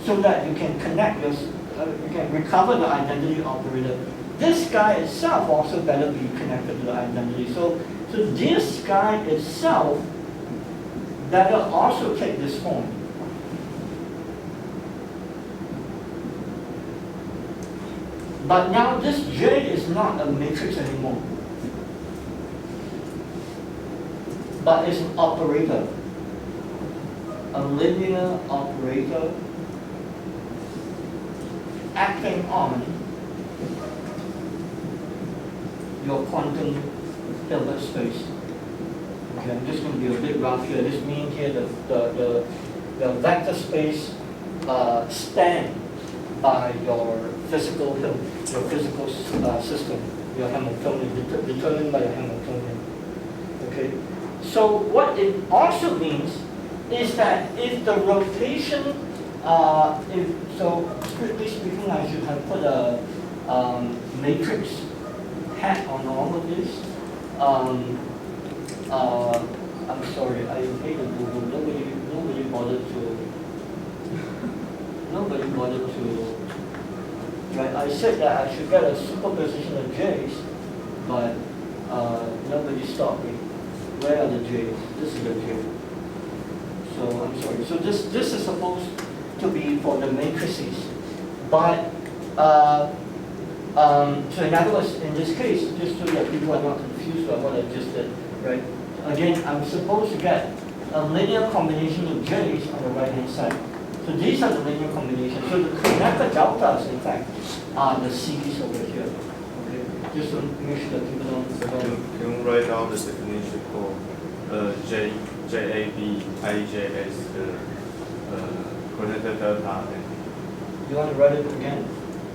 so that you can connect your again, recover the identity operator. This guy itself also better be connected to the identity. So this guy itself better also take this form. But now this J is not a matrix anymore, but it's an operator, a linear operator acting on your quantum Hilbert space. Okay, I'm just going to be a bit rough here. This means here the vector space stand by your physical system, your Hamiltonian, determined by your Hamiltonian. Okay, so what it also means is that if the rotation, so strictly speaking, I should have put a matrix hat on all of this. I'm sorry, I hate the Google. Nobody bothered to. Right, I said that I should get a superposition of J's, but nobody stopped me. Where are the J's? This is the J. So I'm sorry. So this is supposed to be for the matrices, but so in other words, in this case, just so that people are not confused by what I just did, right? Again, I'm supposed to get a linear combination of J's on the right-hand side. So these are the linear combinations. So the connector deltas, in fact, are the C's over here. Okay, just to make sure that people don't. So can you write down the definition for JAB, IJS, connector delta, and You want to write it again?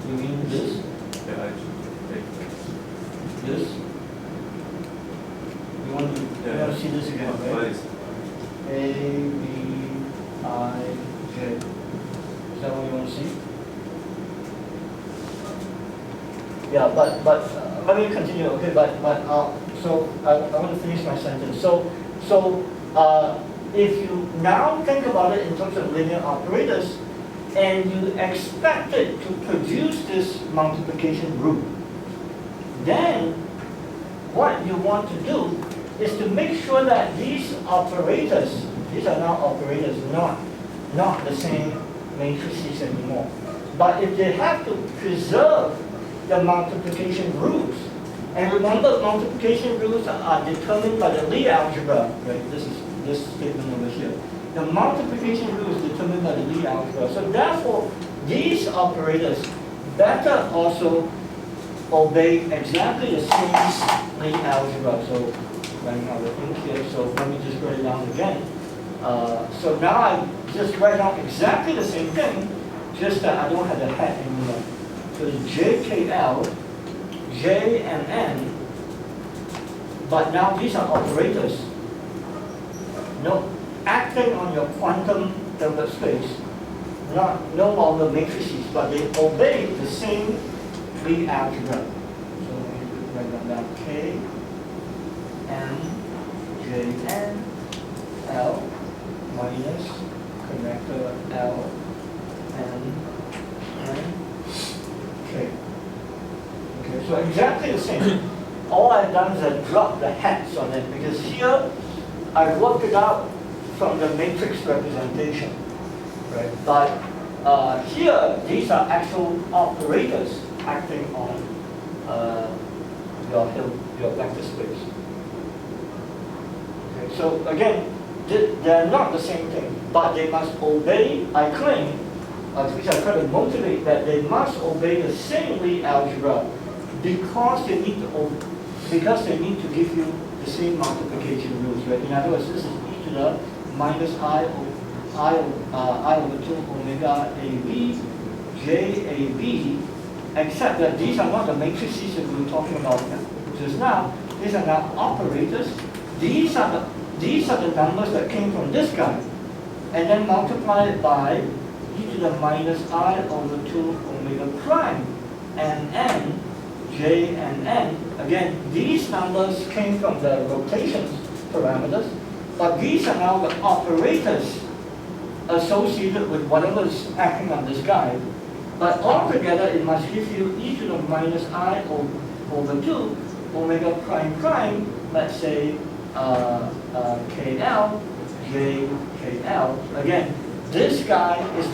You mean this? This? You want to see this again, right? A, B, I, J. Is that what you want to see? Yeah, but let me continue, okay? So I want to finish my sentence. So if you now think about it in terms of linear operators, and you expect it to produce this multiplication group, then what you want to do is to make sure that these operators, these are now operators, not the same matrices anymore. But if they have to preserve the multiplication rules, and remember multiplication rules are determined by the Lie algebra, right? This is this statement over here. The multiplication rule is determined by the Lie algebra. So therefore, these operators better also obey exactly the same Lie algebra. So running out of ink here, so let me just write it down again. So now I just write down exactly the same thing, just that I don't have the hat anymore. So it's JKL, J and N, but now these are operators. No, acting on your quantum Hilbert space, no longer matrices, but they obey the same Lie algebra. So let me write that down. K, M, J, N, L, minus connector L, N, K. Okay, so exactly the same. All I've done is I dropped the hats on it, because here I worked it out from the matrix representation, right? But here, these are actual operators acting on your vector space. Okay, so again, they're not the same thing, but they must obey, I claim, which I try to motivate, that they must obey the same Lie algebra because they need to give you the same multiplication rules, right? In other words, this is e to the minus I over 2 omega AB, JAB, except that these are not the matrices that we were talking about just now. These are now operators. These are the numbers that came from this guy, and then multiply it by e to the minus I over 2 omega prime, and N, J and N. Again, these numbers came from the rotation parameters, but these are now the operators associated with whatever is acting on this guy, But altogether, it must give you e to the minus I over 2 omega prime prime, let's say KL, J KL. Again, this guy is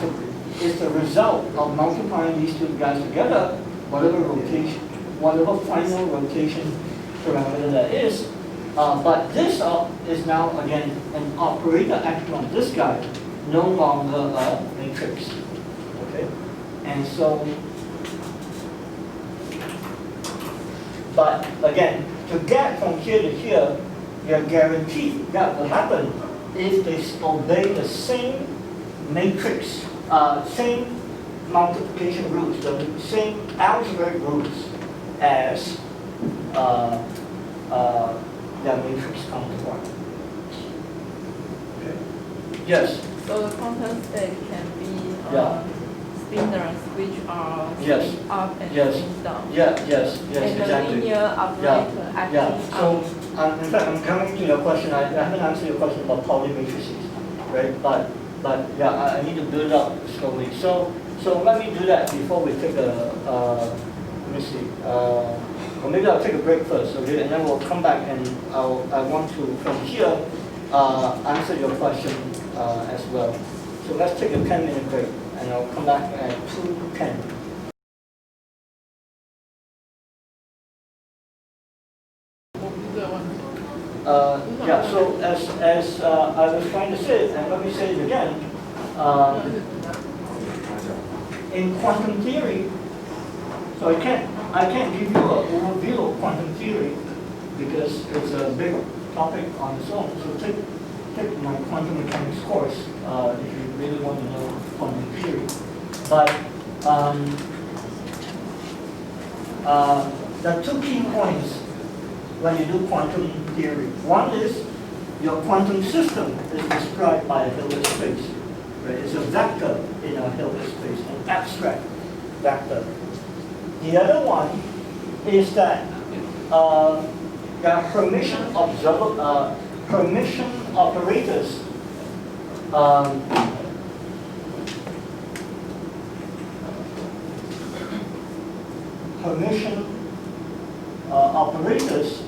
the result of multiplying these two guys together, whatever final rotation parameter that is. But this is now, again, an operator acting on this guy, no longer a matrix. Okay? And so, but again, to get from here to here, you're guaranteed that will happen if they obey the same matrix, same multiplication rules, the same algebraic rules as the matrix counterpart. Okay. Yes. So the quantum state can be Yeah. spinors which are Yes. spin up and Yes. spin down. Yes. And Exactly. the linear operator acting Yeah. So, up. in fact, I'm coming to your question. I haven't answered your question about Pauli matrices, right? But yeah, I need to build up slowly. So let me do that before we take a. Let me see. Or maybe I'll take a break first, okay? And then we'll come back and I want to from here answer your question as well. So let's take a 10-minute break, and I'll come back at 2:10. Yeah, so as I was trying to say, and let me say it again, in quantum theory, so I can't give you an overview of quantum theory because it's a big topic on its own. So take my quantum mechanics course if you really want to know quantum theory. But there are two key points when you do quantum theory. One is your quantum system is described by a Hilbert space. Right? It's a vector in a Hilbert space, an abstract vector. The other one is that there are permission operators operators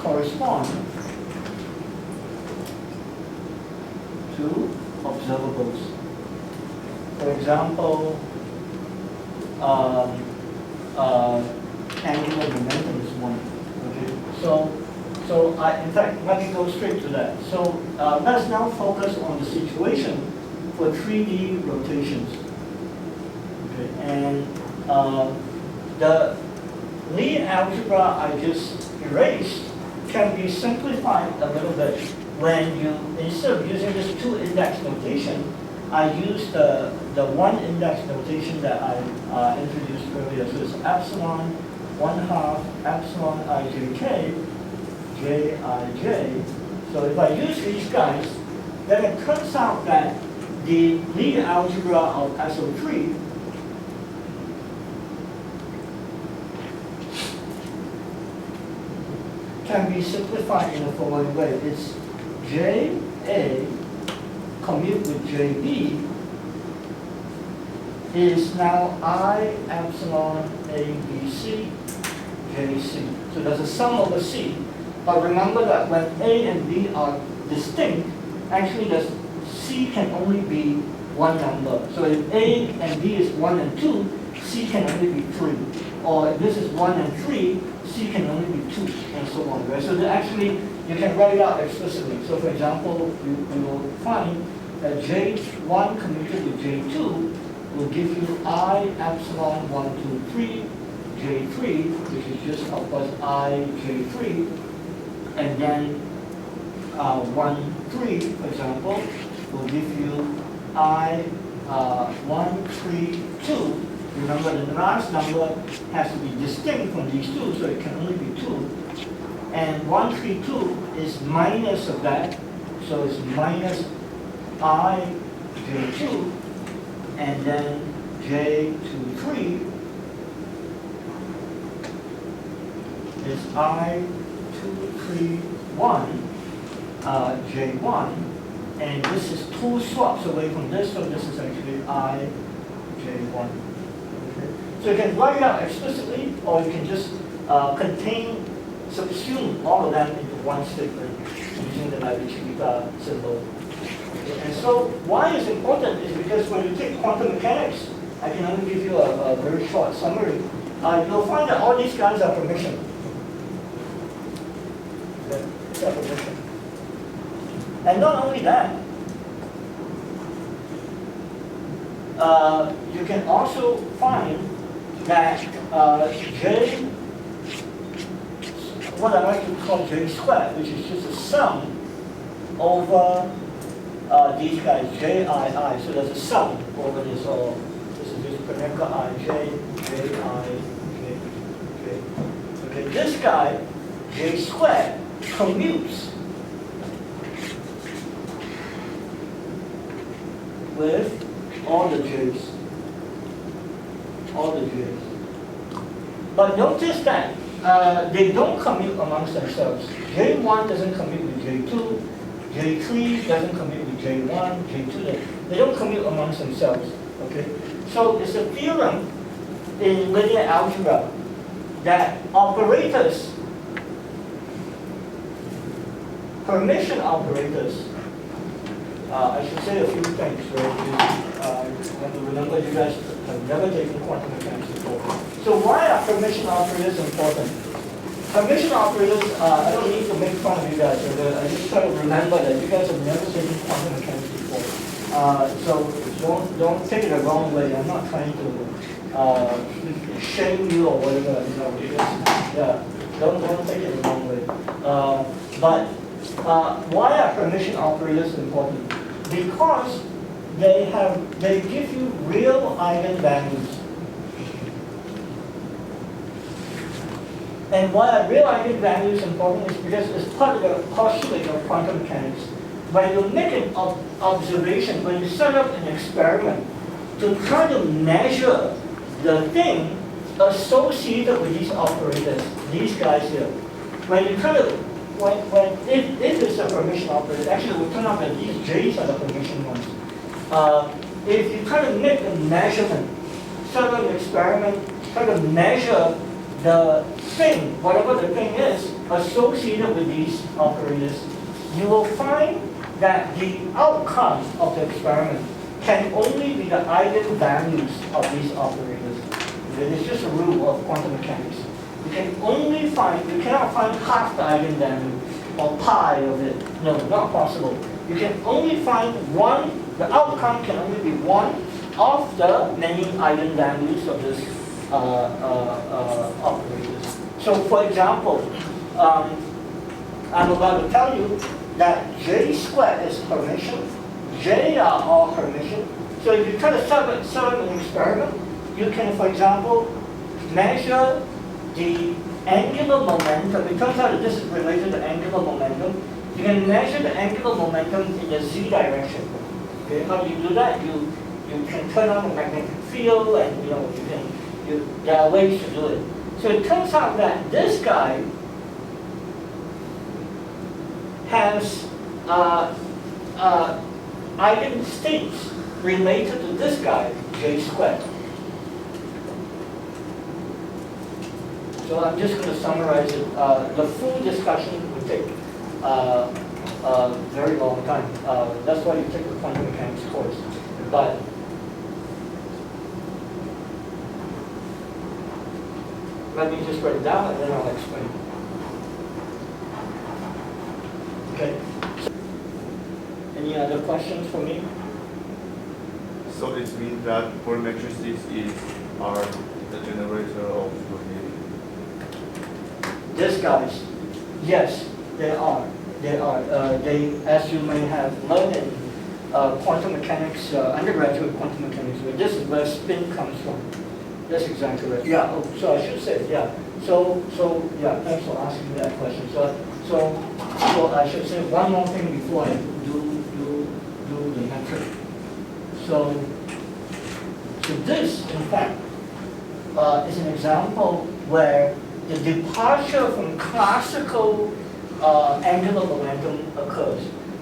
correspond to observables. For example, angular momentum is one. Okay, so in fact, let me go straight to that. So let's now focus on the situation for 3D rotations. Okay, and the Lie algebra I just erased can be simplified a little bit when you, instead of using this 2-index notation, I use the one index notation that I introduced earlier. So it's epsilon 1/2 epsilon ijk jij. So if I use these guys, then it turns out that the Lie algebra of SO3 can be simplified in the following way. It's JA commute with JB is now I epsilon ABC JC. So there's a sum over C. But remember that when A and B are distinct, actually the C can only be one number. So if A and B is 1 and 2, C can only be 3. Or if this is 1 and 3, C can only be 2, and so on. Right? So actually, you can write it out explicitly. So for example, you will find that J1 commuted with J2 will give you I epsilon 1, 2, 3, J3, which is just of course I, J3, and then 1, 3, for example, will give you I 1, 3, 2. Remember, the last number has to be distinct from these two, so it can only be 2. And 1, 3, 2 is minus of that, so it's minus I, J2, and then J2, 3 is I, 2, 3, 1, J1, and this is 2 swaps away from this, so this is actually ij1. Okay? So you can write it out explicitly, or you can just subsume all of them into one statement using the Navier-Chibita symbol. Okay? And so why it's important is because when you take quantum mechanics, I can only give you a very short summary. You'll find that all these guys are permission. These are permission. And not only that, you can also find that J, what I like to call J squared, which is just a sum over these guys, Ji, so there's a sum over this all. This is just Pernecka I, J, J, I, J, J. Okay, this guy, J squared, commutes with all the J's. All the J's. But notice that they don't commute amongst themselves. J1 doesn't commute with J2, J3 doesn't commute with J1, J2, they don't commute amongst themselves. Okay? So it's a theorem in linear algebra that operators, permission operators, I should say a few things, right? You have to remember you guys have never taken quantum mechanics before. So why are permission operators important? Permission operators, I don't need to make fun of you guys, I just try to remember that you guys have never taken quantum mechanics before. So don't take it the wrong way. I'm not trying to shame you or whatever, yeah, don't take it the wrong way. But why are permission operators important? Because they give you real eigenvalues. And why are real eigenvalues important is because it's part of the postulate of quantum mechanics. When you make an observation, when you set up an experiment to try to measure the thing associated with these operators, these guys here, when you try to if it's a permission operator, actually it will turn out that these J's are the permission ones. If you try to make a measurement, set up an experiment, try to measure the thing, whatever the thing is, associated with these operators, you will find that the outcome of the experiment can only be the eigenvalues of these operators. It's just a rule of quantum mechanics. You cannot find half the eigenvalue or pi of it. No, not possible. You can only find one, the outcome can only be one of the many eigenvalues of this operators. So for example, I'm about to tell you that J squared is Hermitian, J are all Hermitian. So if you try to set up an experiment, you can, for example, measure the angular momentum. It turns out that this is related to angular momentum. You can measure the angular momentum in the z direction. Okay, how do you do that? You can turn on the magnetic field, and there are ways to do it. So it turns out that this guy has eigenstates related to this guy, J squared. So I'm just going to summarize it. The full discussion would take a very long time. That's why you take the quantum mechanics course. But let me just write it down and then I'll explain. Okay. Any other questions for me? So it means that four matrices are the generator of linearity. These guys, yes, they are. They are. As you may have learned in quantum mechanics, undergraduate quantum mechanics, where this is where spin comes from. That's exactly right. Yeah. Oh, so I should say, yeah. So yeah. Thanks for asking that question. So I should say one more thing before I do the metric. So this, in fact, is an example where the departure from classical angular momentum occurs.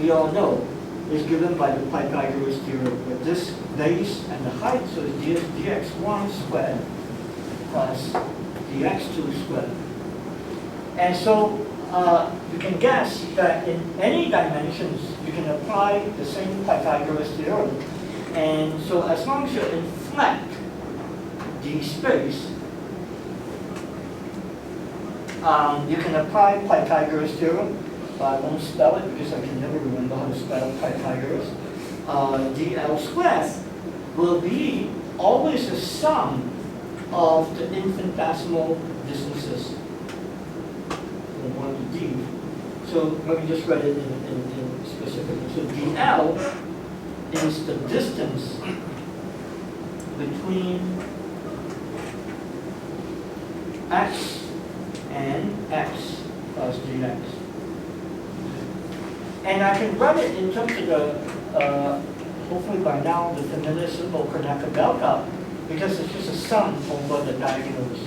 we all know, is given by the Pythagoras theorem, with this base and the height, so it's dx1 squared plus dx2 squared. And so you can guess that in any dimensions, you can apply the same Pythagoras theorem. And so as long as you inflect the space, you can apply Pythagoras theorem. I won't spell it because I can never remember how to spell Pythagoras. dl squared will be always the sum of the infinitesimal distances from 1 to d. So let me just write it in specifically. So dl is the distance between x and x plus dx. And I can write it in terms of the, hopefully by now, the familiar symbol Kronecker delta, because it's just a sum over the diagonals.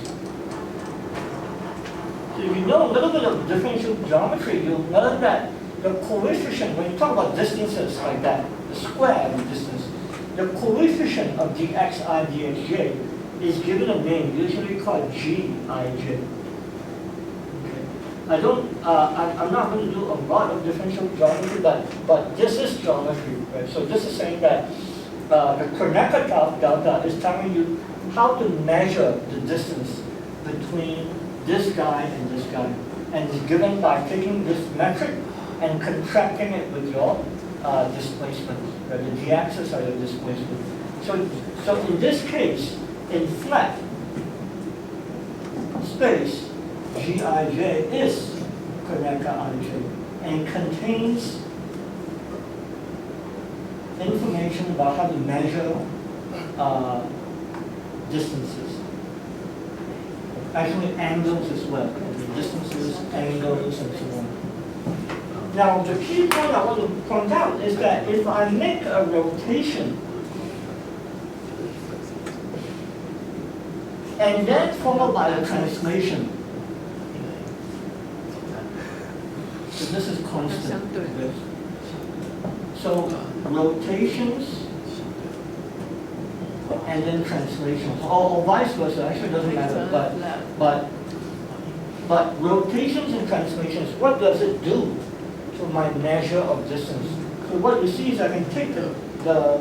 So if you know a little bit of differential geometry, you'll learn that the coefficient, when you talk about distances like that, the square of the distance, the coefficient of dxi dxj is given a name, usually called gij. I'm not going to do a lot of differential geometry, but this is geometry, right? So this is saying that the Kronecker delta is telling you how to measure the distance between this guy and this guy. And it's given by taking this metric and contracting it with your displacement. Right? The d-axis are your displacement. So in this case, in flat space, Gij is Kronecker Ij and contains information about how to measure distances. Actually, angles as well. Distances, angles, and so on. Now, the key point I want to point out is that if I make a rotation and then followed by a translation, so this is constant. So rotations and then translations, or vice versa. Actually, doesn't matter. But rotations and translations, what does it do to my measure of distance? So what you see is I can take the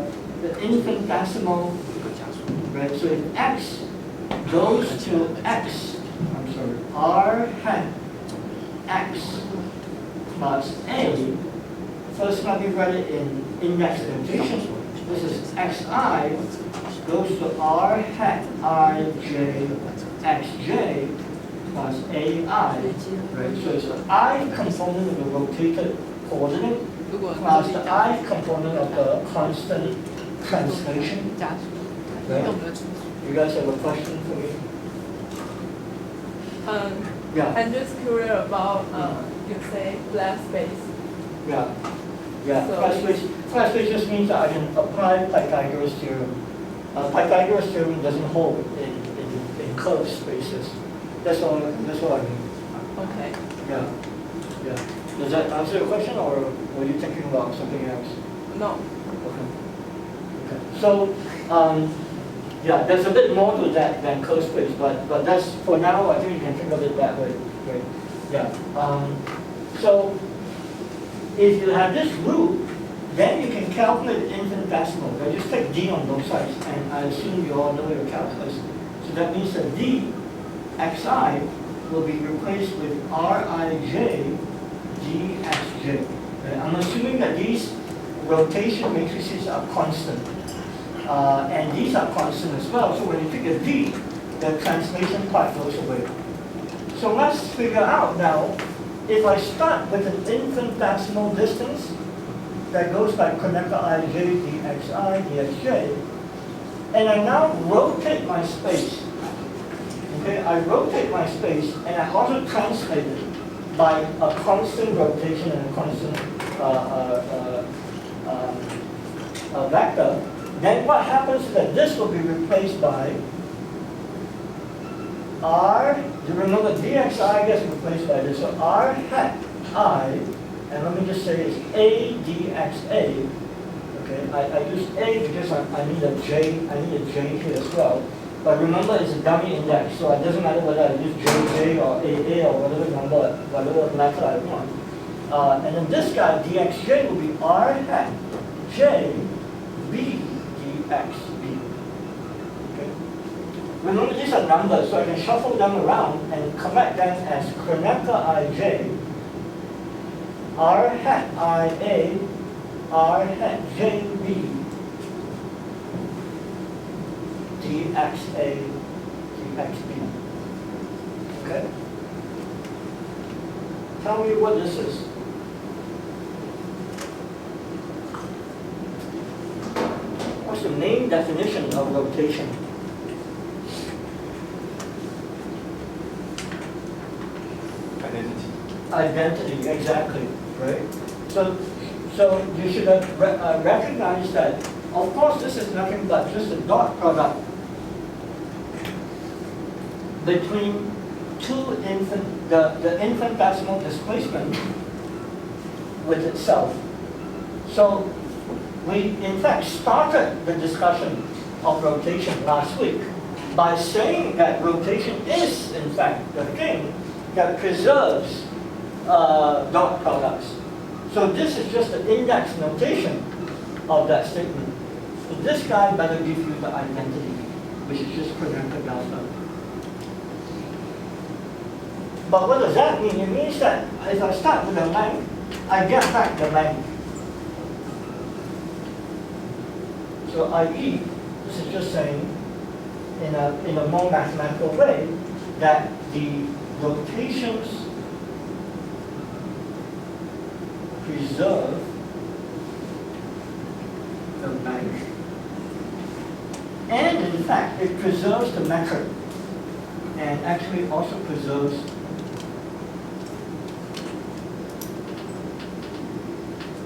infinitesimal, right? So if x goes to x, r hat x plus a. First, let me write it in index notation. This is xi goes to r hat ij xj plus ai. Right? So it's the I component of the rotated coordinate plus the I component of the constant translation. Right? You guys have a question for me? Yeah. I'm just curious about, you say flat space. Yeah. So Flat space just means that I can apply Pythagoras theorem. Pythagoras theorem doesn't hold in curved spaces. That's what I mean. Okay. Yeah. Does that answer your question, or were you thinking about something else? No. Okay. So, yeah, there's a bit more to that than curved space, but that's, for now, I think you can think of it that way. Right? Yeah. So, if you have this loop, then you can calculate infinitesimal. Right? Just take d on both sides, and I assume you all know your calculus. So that means that d xi will be replaced with rij dxj. Right? I'm assuming that these rotation matrices are constant. And these are constant as well. So when you take a d, the translation part goes away. So let's figure out now, if I start with an infinitesimal distance that goes by Kronecker Ij dxi dxj, and I now rotate my space. Okay, I rotate my space and I also translate it by a constant rotation and a constant vector. Then what happens is that this will be replaced by r. You remember dxi gets replaced by this. So r hat I and let me just say it's a dxa. Okay, I use a because I need a j here as well. But remember, it's a dummy index, so it doesn't matter whether I use jj or aa or whatever method I want. And then this guy dxj will be r hat j b dxb. Okay. Remember, these are numbers, so I can shuffle them around and collect them as Kronecker ij, r hat ia, r hat jb, dxa, dxb. Okay? Tell me what this is. What's the main definition of rotation? Identity, exactly, right? So you should have recognized that, of course, this is nothing but just a dot product between the infinitesimal displacement with itself. So we, in fact, started the discussion of rotation last week by saying that rotation is, in fact, the thing that preserves dot products. So this is just the index notation of that statement. So this guy better give you the identity, which is just Kronecker delta. But what does that mean? It means that if I start with the length, I get back the length. So i.e., this is just saying, in a more mathematical way, that the rotations preserve the length. And in fact, it preserves the metric, and actually also preserves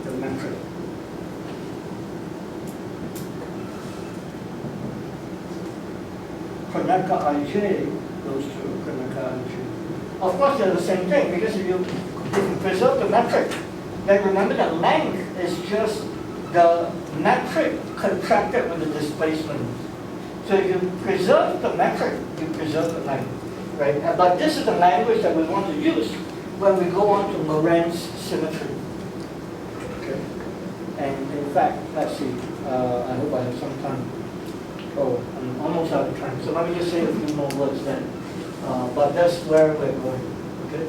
the metric. Kronecker ij goes to Kronecker ij. Of course, they're the same thing, because if you preserve the metric, then remember that length is just the metric contracted with the displacement. So if you preserve the metric, you preserve the length, right? But this is the language that we want to use when we go on to Lorentz symmetry. Okay. And in fact, let's see. I hope I have some time. Oh, I'm almost out of time. So let me just say a few more words then. But that's where we're going. Okay.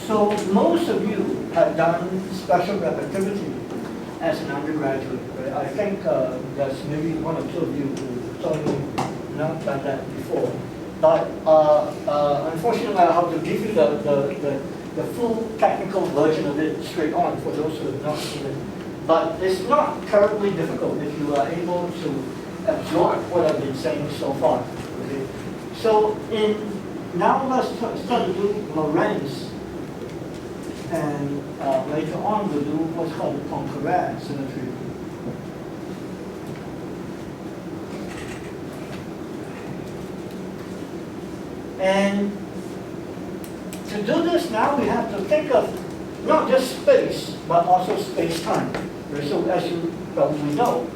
So most of you have done special relativity as an undergraduate, right? I think there's maybe one or two of you who told me not done that before. But unfortunately, I have to give you the full technical version of it straight on for those who have not seen it. But it's not terribly difficult if you are able to absorb what I've been saying so far. Okay? So now let's start to do Lorentz. And later on, we'll do what's called the Poincare symmetry. And to do this now, we have to think of not just space, but also space-time. Right? So as you probably know,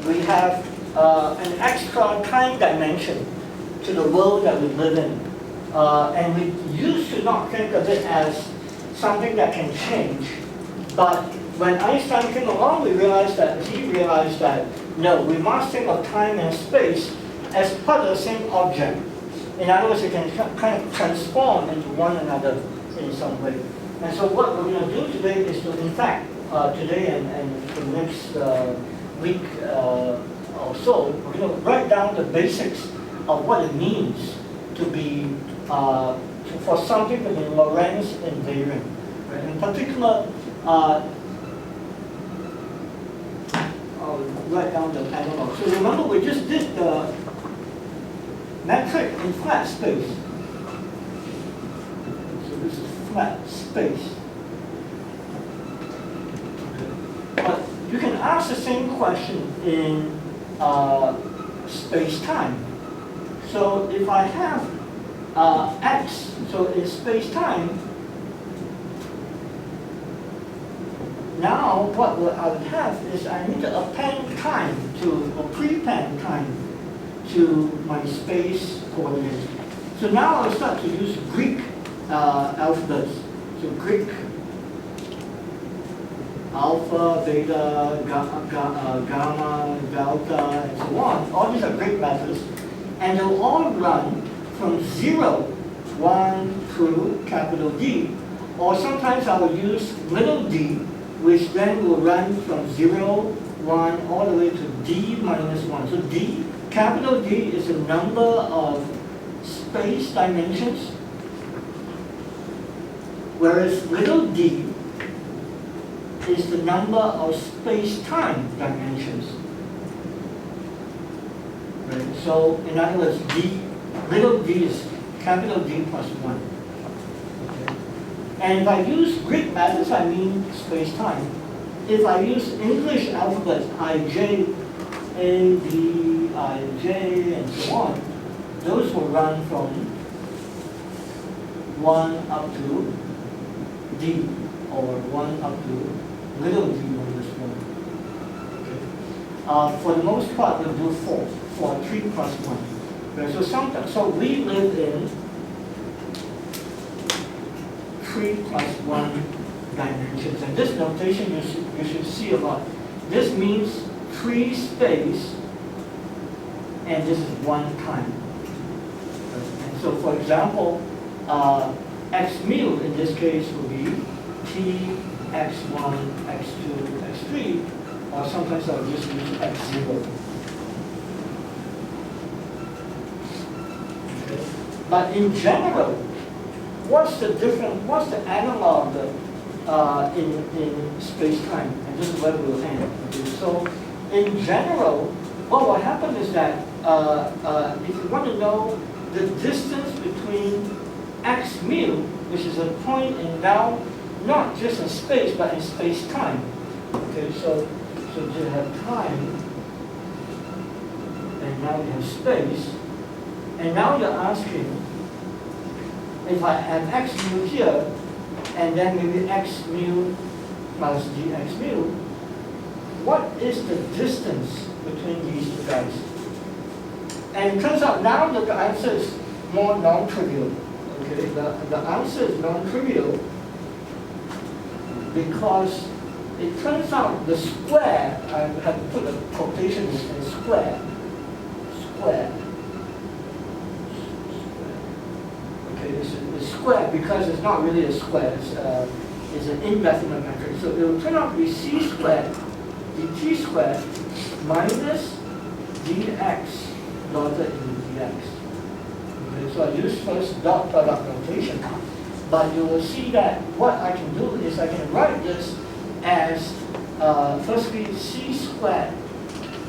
we have an extra time dimension to the world that we live in. And we used to not think of it as something that can change. But when Einstein came along, he realized that no, we must think of time and space as part of the same object. In other words, it can kind of transform into one another in some way. And so what we're going to do today is to, in fact, today and for the next week or so, we're going to write down the basics of what it means to be for something to be Lorentz invariant. Right? In particular, I'll write down the analog. So remember, we just did the metric in flat space. So this is flat space. But you can ask the same question in space-time. So if I have x, so in space-time, now what I would have is I need to append time to, or prepend time to my space coordinates. So now I'll start to use Greek alphabets. So Greek alpha, beta, gamma, delta, and so on. All these are Greek letters. And they'll all run from 0, 1 through capital D. Or sometimes I will use little d, which then will run from 0, 1, all the way to d minus 1. So d, capital D is the number of space dimensions, whereas little d is the number of space-time dimensions. Right? So in other words, d, little d is capital D plus 1. Okay. And if I use Greek letters, I mean space-time. If I use English alphabets, I-J, A, B, I-J, and so on, those will run from 1 up to D, or 1 up to little d minus 1. Okay. For the most part, we'll do 4, 3 plus 1. Okay. So we live in 3 plus 1 dimensions. And this notation you should see a lot. This means 3 space, and this is 1 time. And so for example, x mu in this case will be t x1, x2, x3, or sometimes I'll just use x0. Okay. But in general, what's the analog in space-time? And this is where we'll end. Okay. So in general, what will happen is that if you want to know the distance between x mu, which is a point in now, not just in space, but in space-time. Okay, so you have time, and now you have space, and now you're asking, if I have x mu here, and then maybe x mu plus dx mu, what is the distance between these two guys? And it turns out now that the answer is more non-trivial. Okay, the answer is non-trivial because it turns out the square, I have to put a quotation in square. Okay, it's square because it's not really a square, it's an indefinite metric. So it will turn out to be c squared, dt squared, minus dx dotted into dx. Okay, so I use first dot product notation. But you will see that what I can do is I can write this as firstly c squared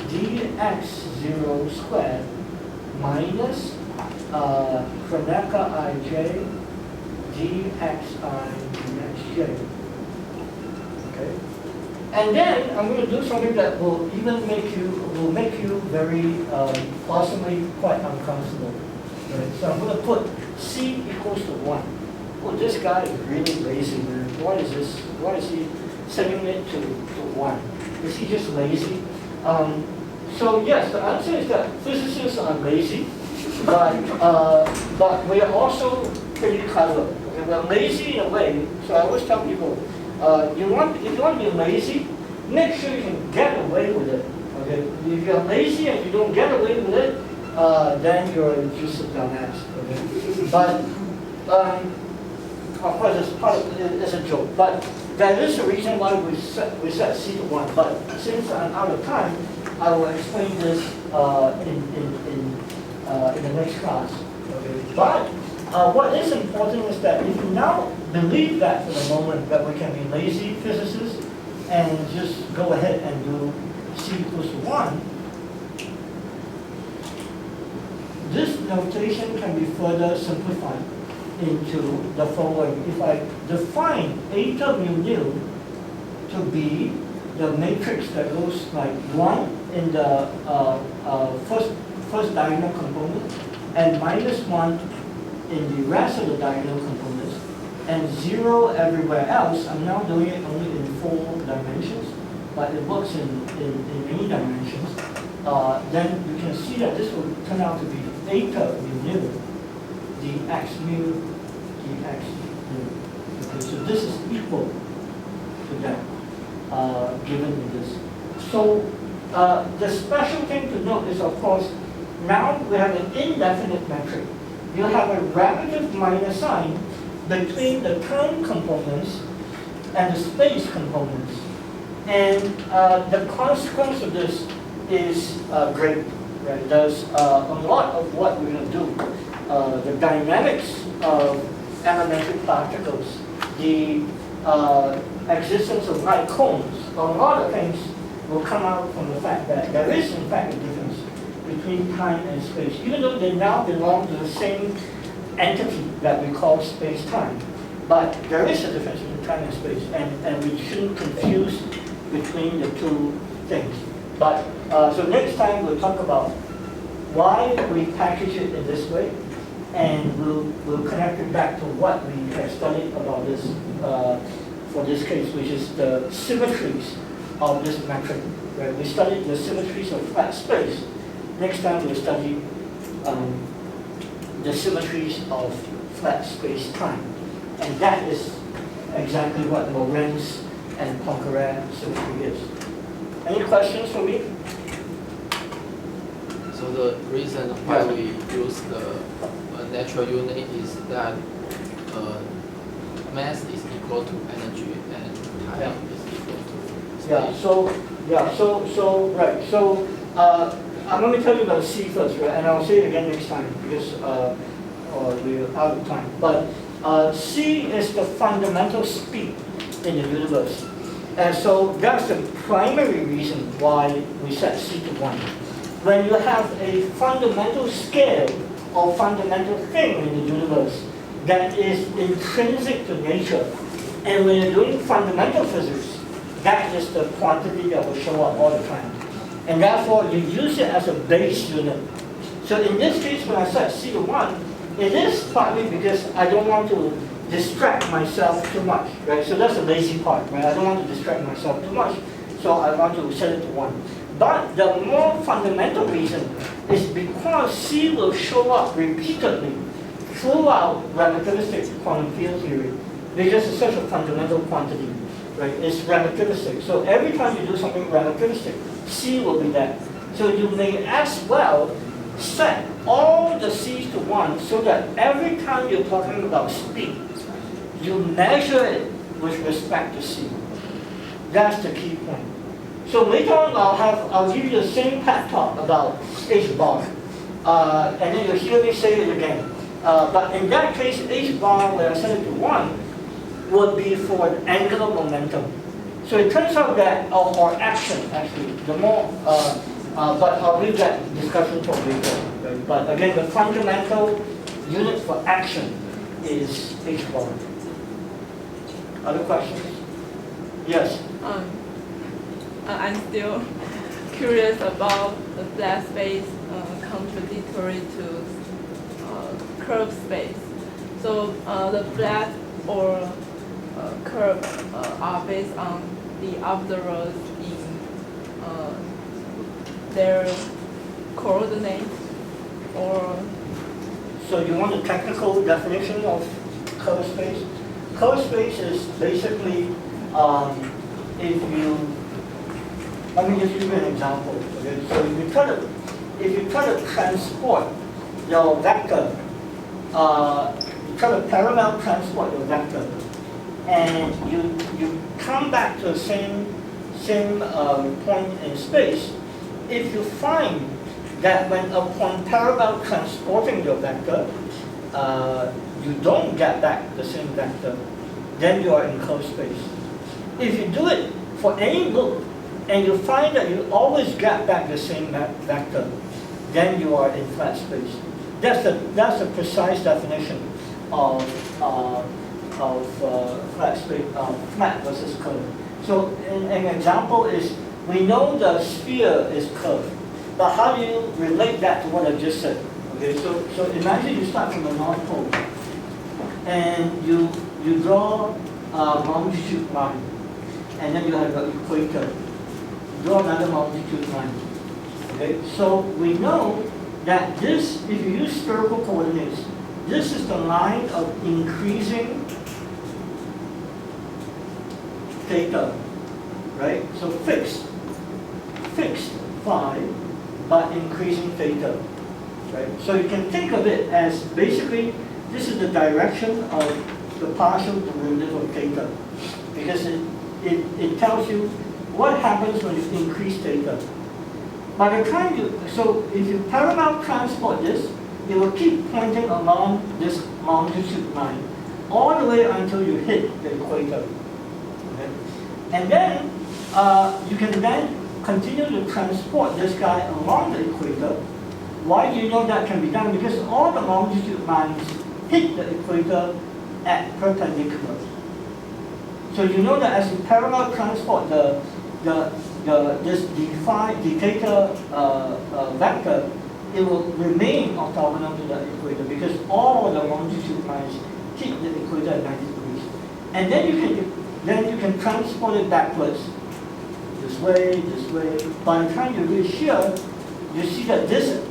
dx0 squared minus Kronecker ij dxi dxj. Okay, and then I'm going to do something that will make you very possibly quite uncomfortable. Right? So I'm going to put c equals to 1. Oh, this guy is really lazy, man. What is this? Why is he setting it to 1? Is he just lazy? So yes, the answer is that physicists are lazy, but we are also pretty clever. Okay? We're lazy in a way. So I always tell people, if you want to be lazy, make sure you can get away with it. Okay? If you're lazy and you don't get away with it, then you're just a dumbass. Okay? But of course, it's a joke, but that is the reason why we set C to 1. But since I'm out of time, I will explain this in the next class. Okay. But what is important is that if you now believe that for the moment that we can be lazy physicists and just go ahead and do c equals to 1, this notation can be further simplified into the following. If I define eta mu nu to be the matrix that goes like 1 in the first diagonal component and minus 1 in the rest of the diagonal components and 0 everywhere else, I'm now doing it only in 4 dimensions, but it works in many dimensions, then you can see that this will turn out to be eta mu nu, dx mu, dx mu. Okay, so this is equal to that, given in this. So the special thing to note is, of course, now we have an indefinite metric. You have a relative minus sign between the time components and the space components. And the consequence of this is great. Right? There's a lot of what we're going to do. The dynamics of elementary particles, the existence of light cones, a lot of things will come out from the fact that there is in fact a difference between time and space, even though they now belong to the same entity that we call space-time. But there is a difference between time and space, and we shouldn't confuse between the two things. But so next time we'll talk about why we package it in this way, and we'll connect it back to what we have studied about this for this case, which is the symmetries of this metric. Right? We studied the symmetries of flat space. Next time we'll study the symmetries of flat space-time. And that is exactly what Lorentz and Poincare symmetry is. Any questions for me? So the reason why we use the natural unit is that mass is equal to energy and time is equal to space. Right. So I'm going to tell you about C first, right? And I'll say it again next time because we're out of time. But C is the fundamental speed in the universe. And so that's the primary reason why we set C to 1. When you have a fundamental scale or fundamental thing in the universe that is intrinsic to nature, and when you're doing fundamental physics, that is the quantity that will show up all the time. And therefore, you use it as a base unit. So in this case, when I set C to 1, it is partly because I don't want to distract myself too much, right? So that's the lazy part, right? I don't want to distract myself too much, so I want to set it to 1. But the more fundamental reason is because C will show up repeatedly throughout relativistic quantum field theory, because it's such a fundamental quantity, right? It's relativistic. So every time you do something relativistic, C will be there. So you may as well set all the C's to 1 so that every time you're talking about speed, you measure it with respect to C. That's the key point. So later on, I'll give you the same pep talk about H bar, and then you'll hear me say it again. But in that case, H bar, when I set it to 1, would be for angular momentum. So it turns out that, or action actually, the more, but I'll leave that discussion for later. Right? But again, the fundamental unit for action is H bar. Other questions? Yes? I'm still curious about the flat space contradictory to curved space. So the flat or curve are based on the observers in their coordinates, or? So you want a technical definition of curved space? Curved space is basically if you, let me just give you an example. Okay? So if you try to transport your vector, you try to parallel transport your vector, and you come back to the same point in space, if you find that when upon parallel transporting your vector, you don't get back the same vector, then you are in curved space. If you do it for any loop and you find that you always get back the same vector, then you are in flat space. That's the precise definition of flat space, flat versus curved. So an example is, we know the sphere is curved, but how do you relate that to what I just said? Okay, so imagine you start from the North Pole, and you draw a longitude line, and then you have the equator. Draw another longitude line. Okay, so we know that this, if you use spherical coordinates, this is the line of increasing theta, right? So fixed phi, but increasing theta, right? So you can think of it as basically, this is the direction of the partial derivative of theta, because it tells you what happens when you increase theta. By the time so if you parallel transport this, it will keep pointing along this longitude line, all the way until you hit the equator. Okay? And then you can then continue to transport this guy along the equator. Why do you know that can be done? Because all the longitude lines hit the equator at perpendicular. So you know that as you parallel transport this d theta vector, it will remain orthogonal to the equator because all the longitude lines hit the equator at 90 degrees. And then you can transport it backwards, this way. By the time you reach here, you see that this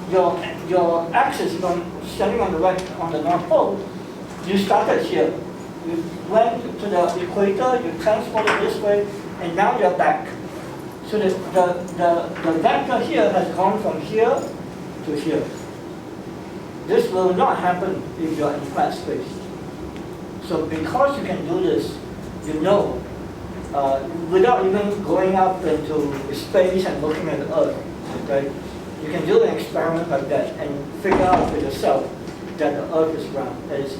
your axis standing on the right on the North Pole. You started here. You went to the equator, you transported this way, and now you're back. So the vector here has gone from here to here. This will not happen if you're in flat space. So because you can do this, you know, without even going up into space and looking at the Earth, okay? You can do an experiment like that and figure out for yourself that the Earth is round, is